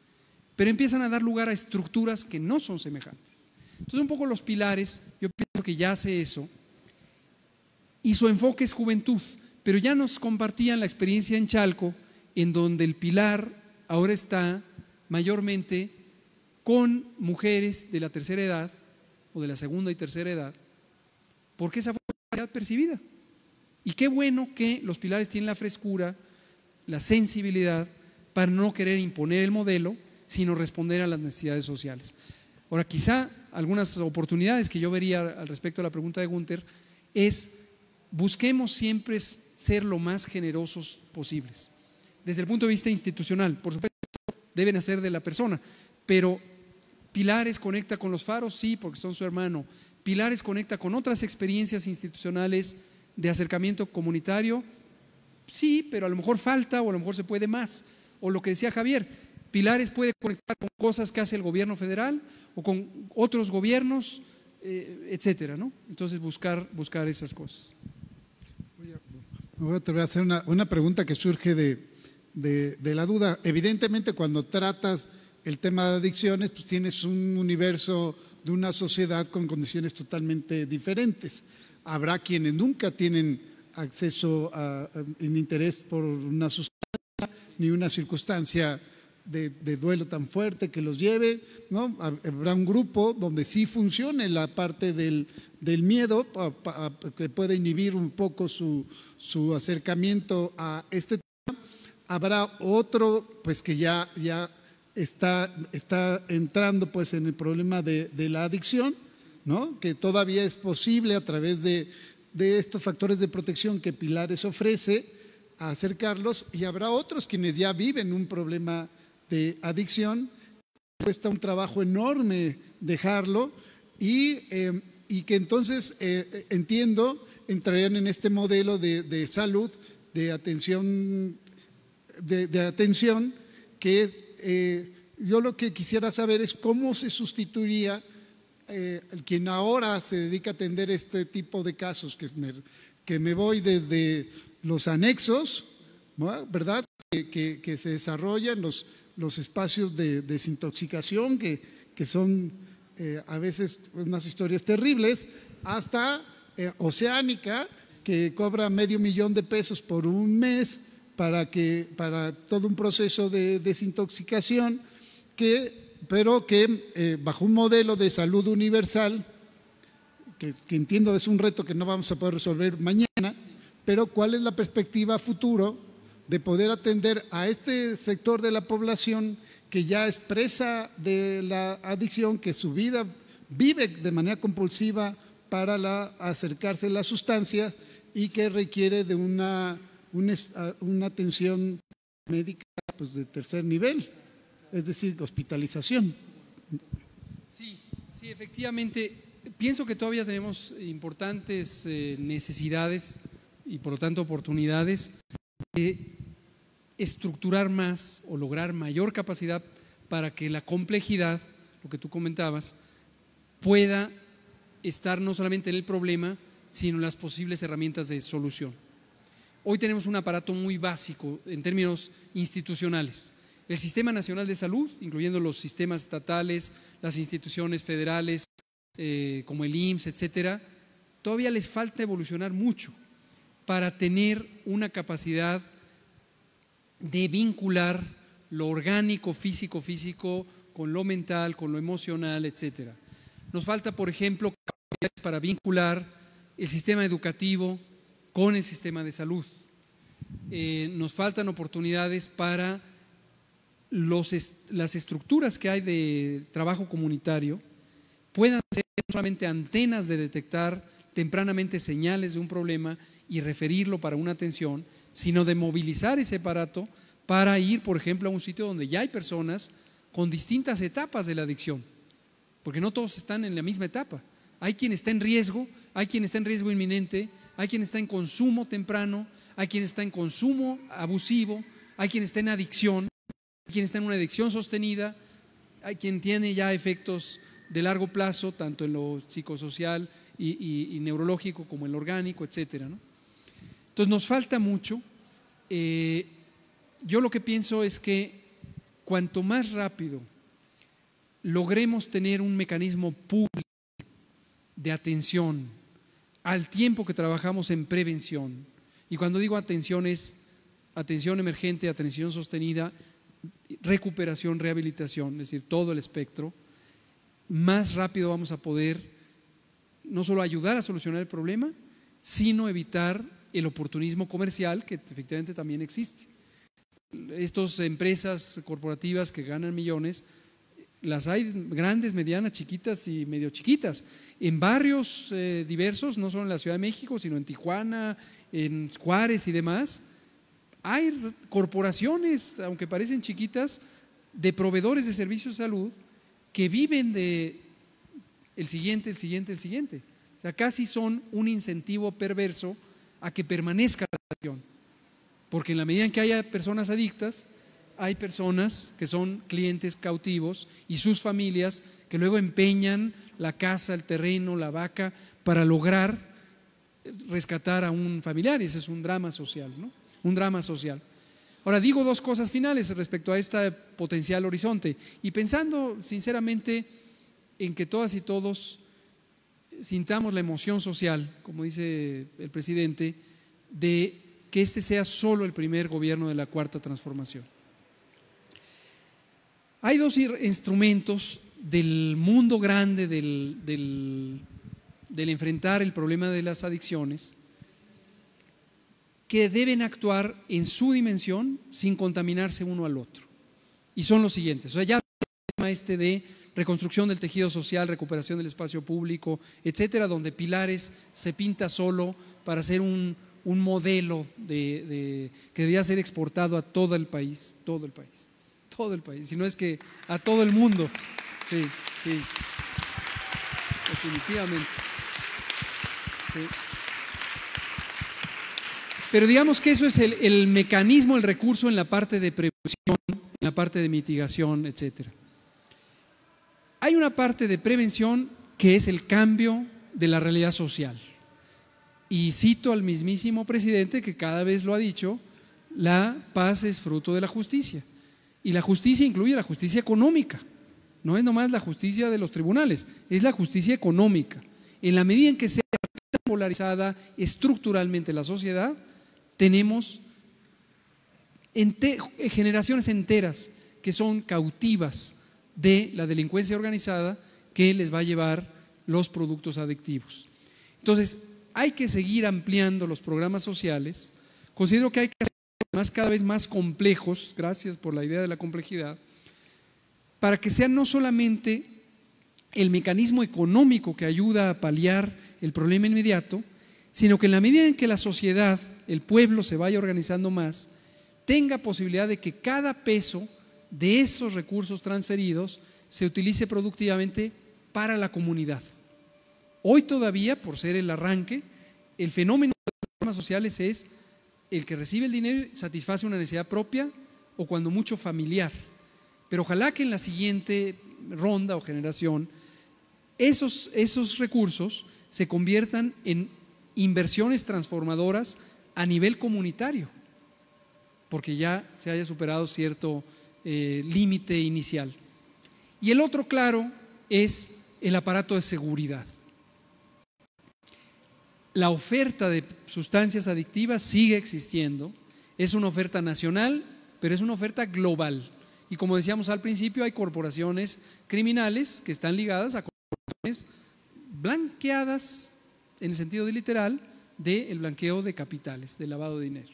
pero empiezan a dar lugar a estructuras que no son semejantes. Entonces, un poco los pilares, yo pienso que ya hace eso, y su enfoque es juventud, pero ya nos compartían la experiencia en Chalco, en donde el pilar ahora está mayormente con mujeres de la tercera edad o de la segunda y tercera edad, porque esa fue la realidad percibida. Y qué bueno que los pilares tienen la frescura, la sensibilidad para no querer imponer el modelo, sino responder a las necesidades sociales. Ahora, quizá algunas oportunidades que yo vería al respecto de la pregunta de Gunther es: busquemos siempre ser lo más generosos posibles. Desde el punto de vista institucional, por supuesto, deben hacer de la persona, pero Pilares conecta con los faros, sí, porque son su hermano. Pilares conecta con otras experiencias institucionales de acercamiento comunitario, sí, pero a lo mejor falta o a lo mejor se puede más. O lo que decía Javier, Pilares puede conectar con cosas que hace el gobierno federal o con otros gobiernos, etcétera, ¿no? Entonces buscar esas cosas. Te voy a hacer una pregunta que surge de la duda. Evidentemente, cuando tratas el tema de adicciones, pues tienes un universo de una sociedad con condiciones totalmente diferentes. Habrá quienes nunca tienen acceso en interés por una sustancia ni una circunstancia de duelo tan fuerte que los lleve, ¿no? Habrá un grupo donde sí funcione la parte del miedo, que puede inhibir un poco su acercamiento a este tema. Habrá otro pues que ya está entrando pues en el problema de la adicción, ¿no? Que todavía es posible a través de estos factores de protección que Pilares ofrece acercarlos, y habrá otros quienes ya viven un problema de adicción. Cuesta un trabajo enorme dejarlo y que entonces entiendo entrarían en este modelo de salud, de atención, que es, yo lo que quisiera saber es cómo se sustituiría quien ahora se dedica a atender este tipo de casos, que me voy desde los anexos, ¿no? ¿Verdad? Que se desarrollan los espacios de desintoxicación, que son a veces unas historias terribles, hasta Oceánica, que cobra $500,000 por un mes para todo un proceso de desintoxicación, pero que bajo un modelo de salud universal, que entiendo es un reto que no vamos a poder resolver mañana, pero ¿cuál es la perspectiva futuro de poder atender a este sector de la población que ya es presa de la adicción, que su vida vive de manera compulsiva para acercarse a las sustancias y que requiere de una atención médica pues, de tercer nivel, es decir, hospitalización? Sí, efectivamente, pienso que todavía tenemos importantes necesidades y por lo tanto oportunidades de estructurar más o lograr mayor capacidad para que la complejidad, lo que tú comentabas, pueda estar no solamente en el problema, sino en las posibles herramientas de solución. Hoy tenemos un aparato muy básico en términos institucionales. El Sistema Nacional de Salud, incluyendo los sistemas estatales, las instituciones federales, como el IMSS, etcétera, todavía les falta evolucionar mucho para tener una capacidad de vincular lo orgánico, físico, con lo mental, con lo emocional, etcétera. Nos falta, por ejemplo, capacidades para vincular el sistema educativo con el sistema de salud. Nos faltan oportunidades para las estructuras que hay de trabajo comunitario puedan ser no solamente antenas de detectar tempranamente señales de un problema y referirlo para una atención, sino de movilizar ese aparato para ir, por ejemplo, a un sitio donde ya hay personas con distintas etapas de la adicción, porque no todos están en la misma etapa. Hay quien está en riesgo, hay quien está en riesgo inminente, hay quien está en consumo temprano, hay quien está en consumo abusivo, hay quien está en adicción, hay quien está en una adicción sostenida, hay quien tiene ya efectos de largo plazo, tanto en lo psicosocial y neurológico como en lo orgánico, etcétera, ¿no? Entonces nos falta mucho. Yo lo que pienso es que cuanto más rápido logremos tener un mecanismo público de atención al tiempo que trabajamos en prevención, y cuando digo atención es atención emergente, atención sostenida, recuperación, rehabilitación, es decir, todo el espectro, más rápido vamos a poder no solo ayudar a solucionar el problema, sino evitar el oportunismo comercial que efectivamente también existe. Estas empresas corporativas que ganan millones, las hay grandes, medianas, chiquitas y medio chiquitas, en barrios diversos, no solo en la Ciudad de México, sino en Tijuana, en Juárez y demás. Hay corporaciones, aunque parecen chiquitas, de proveedores de servicios de salud que viven de el siguiente. O sea, casi son un incentivo perverso a que permanezca la adicción. Porque en la medida en que haya personas adictas, hay personas que son clientes cautivos y sus familias que luego empeñan la casa, el terreno, la vaca para lograr rescatar a un familiar, y ese es un drama social, ¿no? Un drama social. Ahora digo dos cosas finales respecto a este potencial horizonte y pensando sinceramente en que todas y todos sintamos la emoción social, como dice el presidente, de que este sea solo el primer gobierno de la Cuarta Transformación. Hay dos instrumentos del mundo grande del enfrentar el problema de las adicciones que deben actuar en su dimensión sin contaminarse uno al otro. Y son los siguientes. O sea, ya el tema este de reconstrucción del tejido social, recuperación del espacio público, etcétera, donde Pilares se pinta solo para ser un modelo que debería ser exportado a todo el país, si no es que a todo el mundo. Sí, definitivamente. Sí. Pero digamos que eso es el mecanismo, el recurso en la parte de prevención, en la parte de mitigación, etcétera. Hay una parte de prevención que es el cambio de la realidad social. Y cito al mismísimo presidente que cada vez lo ha dicho, la paz es fruto de la justicia. Y la justicia incluye la justicia económica, no es nomás la justicia de los tribunales, es la justicia económica. En la medida en que sea polarizada estructuralmente la sociedad, tenemos generaciones enteras que son cautivas de la delincuencia organizada que les va a llevar los productos adictivos. Entonces, hay que seguir ampliando los programas sociales. Considero que hay que hacer cada vez más complejos, gracias por la idea de la complejidad, para que sean no solamente el mecanismo económico que ayuda a paliar el problema inmediato, sino que en la medida en que la sociedad, el pueblo se vaya organizando más, tenga posibilidad de que cada peso de esos recursos transferidos se utilice productivamente para la comunidad. Hoy todavía, por ser el arranque, el fenómeno de los programas sociales es el que recibe el dinero y satisface una necesidad propia o cuando mucho familiar. Pero ojalá que en la siguiente ronda o generación esos recursos se conviertan en inversiones transformadoras a nivel comunitario, porque ya se haya superado cierto límite inicial. Y el otro, claro, es el aparato de seguridad. La oferta de sustancias adictivas sigue existiendo, es una oferta nacional, pero es una oferta global. Y como decíamos al principio, hay corporaciones criminales que están ligadas a corporaciones blanqueadas, en el sentido literal, del blanqueo de capitales, del lavado de dinero.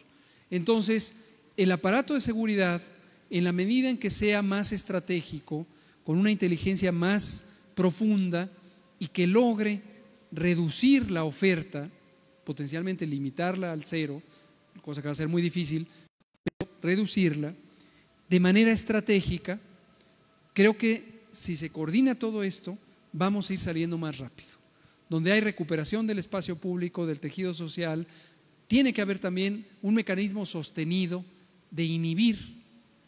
Entonces, el aparato de seguridad, en la medida en que sea más estratégico, con una inteligencia más profunda y que logre reducir la oferta, potencialmente limitarla al cero, cosa que va a ser muy difícil, pero reducirla de manera estratégica, creo que si se coordina todo esto, vamos a ir saliendo más rápido. Donde hay recuperación del espacio público, del tejido social, tiene que haber también un mecanismo sostenido de inhibir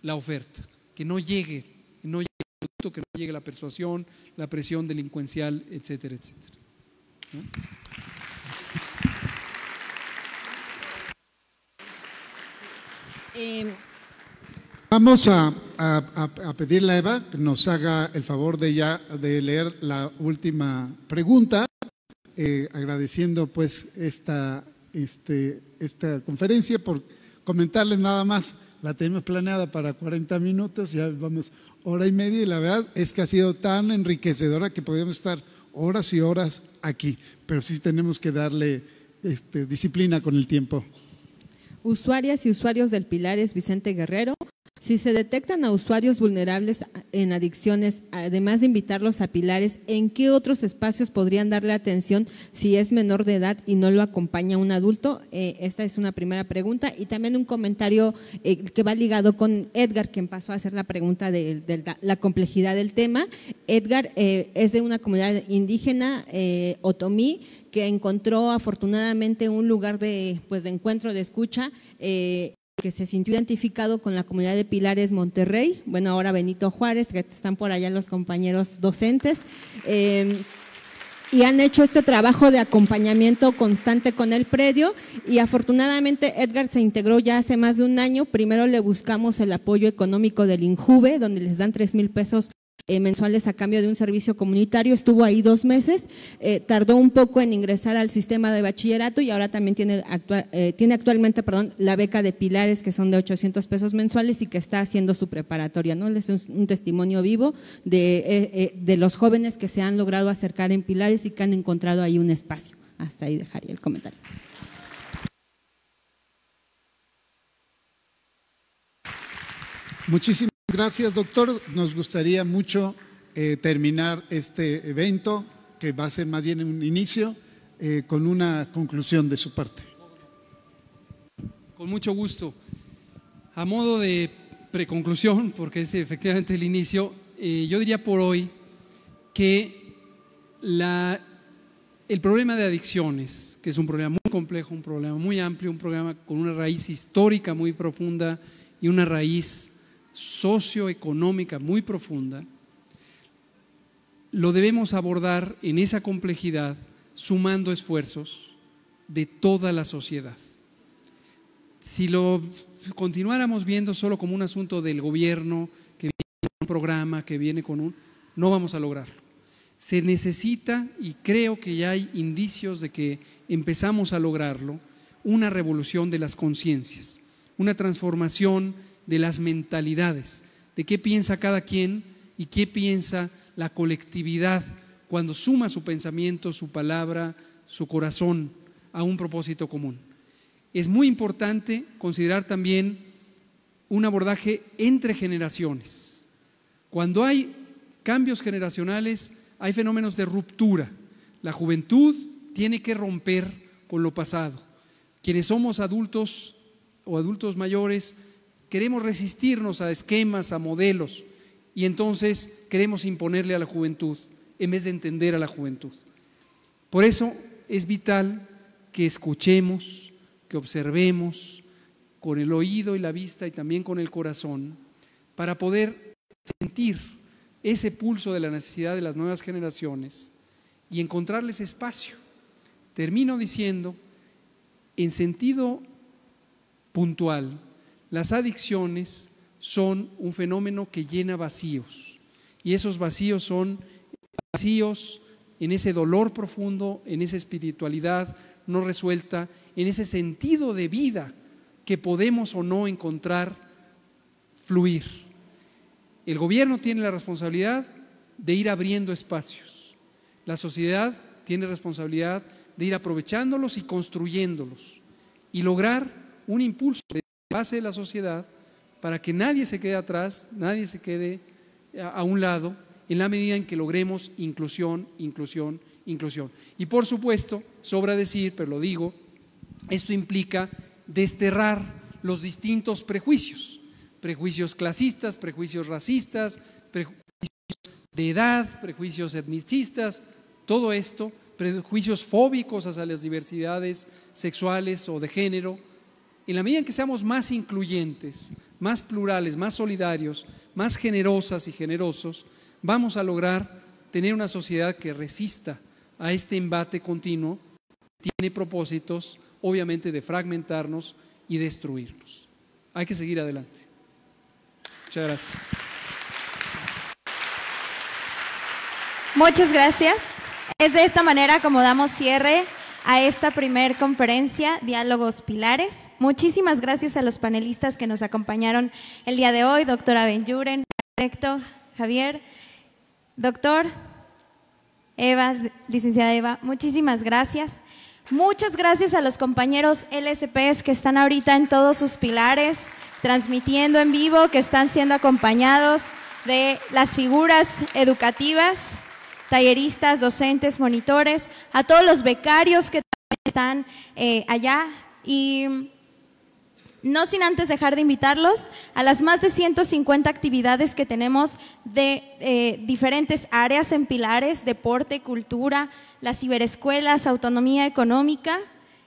la oferta, que no llegue el producto, que no llegue la persuasión, la presión delincuencial, etcétera, etcétera, ¿no? Vamos a pedirle a Eva que nos haga el favor de leer la última pregunta, agradeciendo pues esta conferencia. Por comentarles nada más, la tenemos planeada para 40 minutos, ya vamos hora y media, y la verdad es que ha sido tan enriquecedora que podríamos estar horas y horas aquí, pero sí tenemos que darle disciplina con el tiempo. Usuarias y usuarios del Pilares, Vicente Guerrero. Si se detectan a usuarios vulnerables en adicciones, además de invitarlos a Pilares, ¿en qué otros espacios podrían darle atención si es menor de edad y no lo acompaña un adulto? Esta es una primera pregunta. Y también un comentario que va ligado con Edgar, quien pasó a hacer la pregunta de la complejidad del tema. Edgar es de una comunidad indígena, otomí, que encontró afortunadamente un lugar de encuentro, de escucha, que se sintió identificado con la comunidad de Pilares Monterrey, bueno, ahora Benito Juárez, que están por allá los compañeros docentes, y han hecho este trabajo de acompañamiento constante con el predio, y afortunadamente Edgar se integró ya hace más de un año. Primero le buscamos el apoyo económico del INJUVE, donde les dan 3,000 pesos mensuales a cambio de un servicio comunitario. Estuvo ahí 2 meses, tardó un poco en ingresar al sistema de bachillerato, y ahora también tiene actualmente la beca de Pilares, que son de 800 pesos mensuales, y que está haciendo su preparatoria, ¿no? Es un testimonio vivo de los jóvenes que se han logrado acercar en Pilares y que han encontrado ahí un espacio. Hasta ahí dejaría el comentario. Muchísimas gracias, doctor. Nos gustaría mucho terminar este evento, que va a ser más bien un inicio, con una conclusión de su parte. Con mucho gusto. A modo de preconclusión, porque es efectivamente el inicio, yo diría por hoy que el problema de adicciones, que es un problema muy complejo, un problema muy amplio, un problema con una raíz histórica muy profunda y una raíz socioeconómica muy profunda, lo debemos abordar en esa complejidad, sumando esfuerzos de toda la sociedad. Si lo continuáramos viendo solo como un asunto del gobierno, que viene con un programa, que viene con no vamos a lograrlo. Se necesita, y creo que ya hay indicios de que empezamos a lograrlo, una revolución de las conciencias, una transformación de las mentalidades, de qué piensa cada quien y qué piensa la colectividad cuando suma su pensamiento, su palabra, su corazón a un propósito común. Es muy importante considerar también un abordaje entre generaciones. Cuando hay cambios generacionales, hay fenómenos de ruptura. La juventud tiene que romper con lo pasado. Quienes somos adultos o adultos mayores queremos resistirnos a esquemas, a modelos, y entonces queremos imponerle a la juventud en vez de entender a la juventud. Por eso es vital que escuchemos, que observemos con el oído y la vista y también con el corazón, para poder sentir ese pulso de la necesidad de las nuevas generaciones y encontrarles espacio. Termino diciendo, en sentido puntual, las adicciones son un fenómeno que llena vacíos, y esos vacíos son vacíos en ese dolor profundo, en esa espiritualidad no resuelta, en ese sentido de vida que podemos o no encontrar fluir. El gobierno tiene la responsabilidad de ir abriendo espacios. La sociedad tiene responsabilidad de ir aprovechándolos y construyéndolos y lograr un impulso de base de la sociedad para que nadie se quede atrás, nadie se quede a un lado, en la medida en que logremos inclusión, inclusión, inclusión. Y por supuesto, sobra decir, pero lo digo, esto implica desterrar los distintos prejuicios, prejuicios clasistas, prejuicios racistas, prejuicios de edad, prejuicios etnicistas, todo esto, prejuicios fóbicos hacia las diversidades sexuales o de género. En la medida en que seamos más incluyentes, más plurales, más solidarios, más generosas y generosos, vamos a lograr tener una sociedad que resista a este embate continuo, tiene propósitos, obviamente, de fragmentarnos y destruirnos. Hay que seguir adelante. Muchas gracias. Muchas gracias. Es de esta manera como damos cierre a esta primer conferencia, Diálogos Pilares. Muchísimas gracias a los panelistas que nos acompañaron el día de hoy, doctora Benjuren, arquitecto Javier, doctor Eva, licenciada Eva, muchísimas gracias. Muchas gracias a los compañeros LSPs que están ahorita en todos sus pilares, transmitiendo en vivo, que están siendo acompañados de las figuras educativas, talleristas, docentes, monitores, a todos los becarios que también están allá, y no sin antes dejar de invitarlos a las más de 150 actividades que tenemos de diferentes áreas en pilares: deporte, cultura, las ciberescuelas, autonomía económica,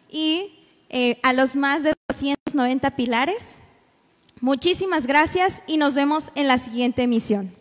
y a los más de 290 pilares. Muchísimas gracias y nos vemos en la siguiente emisión.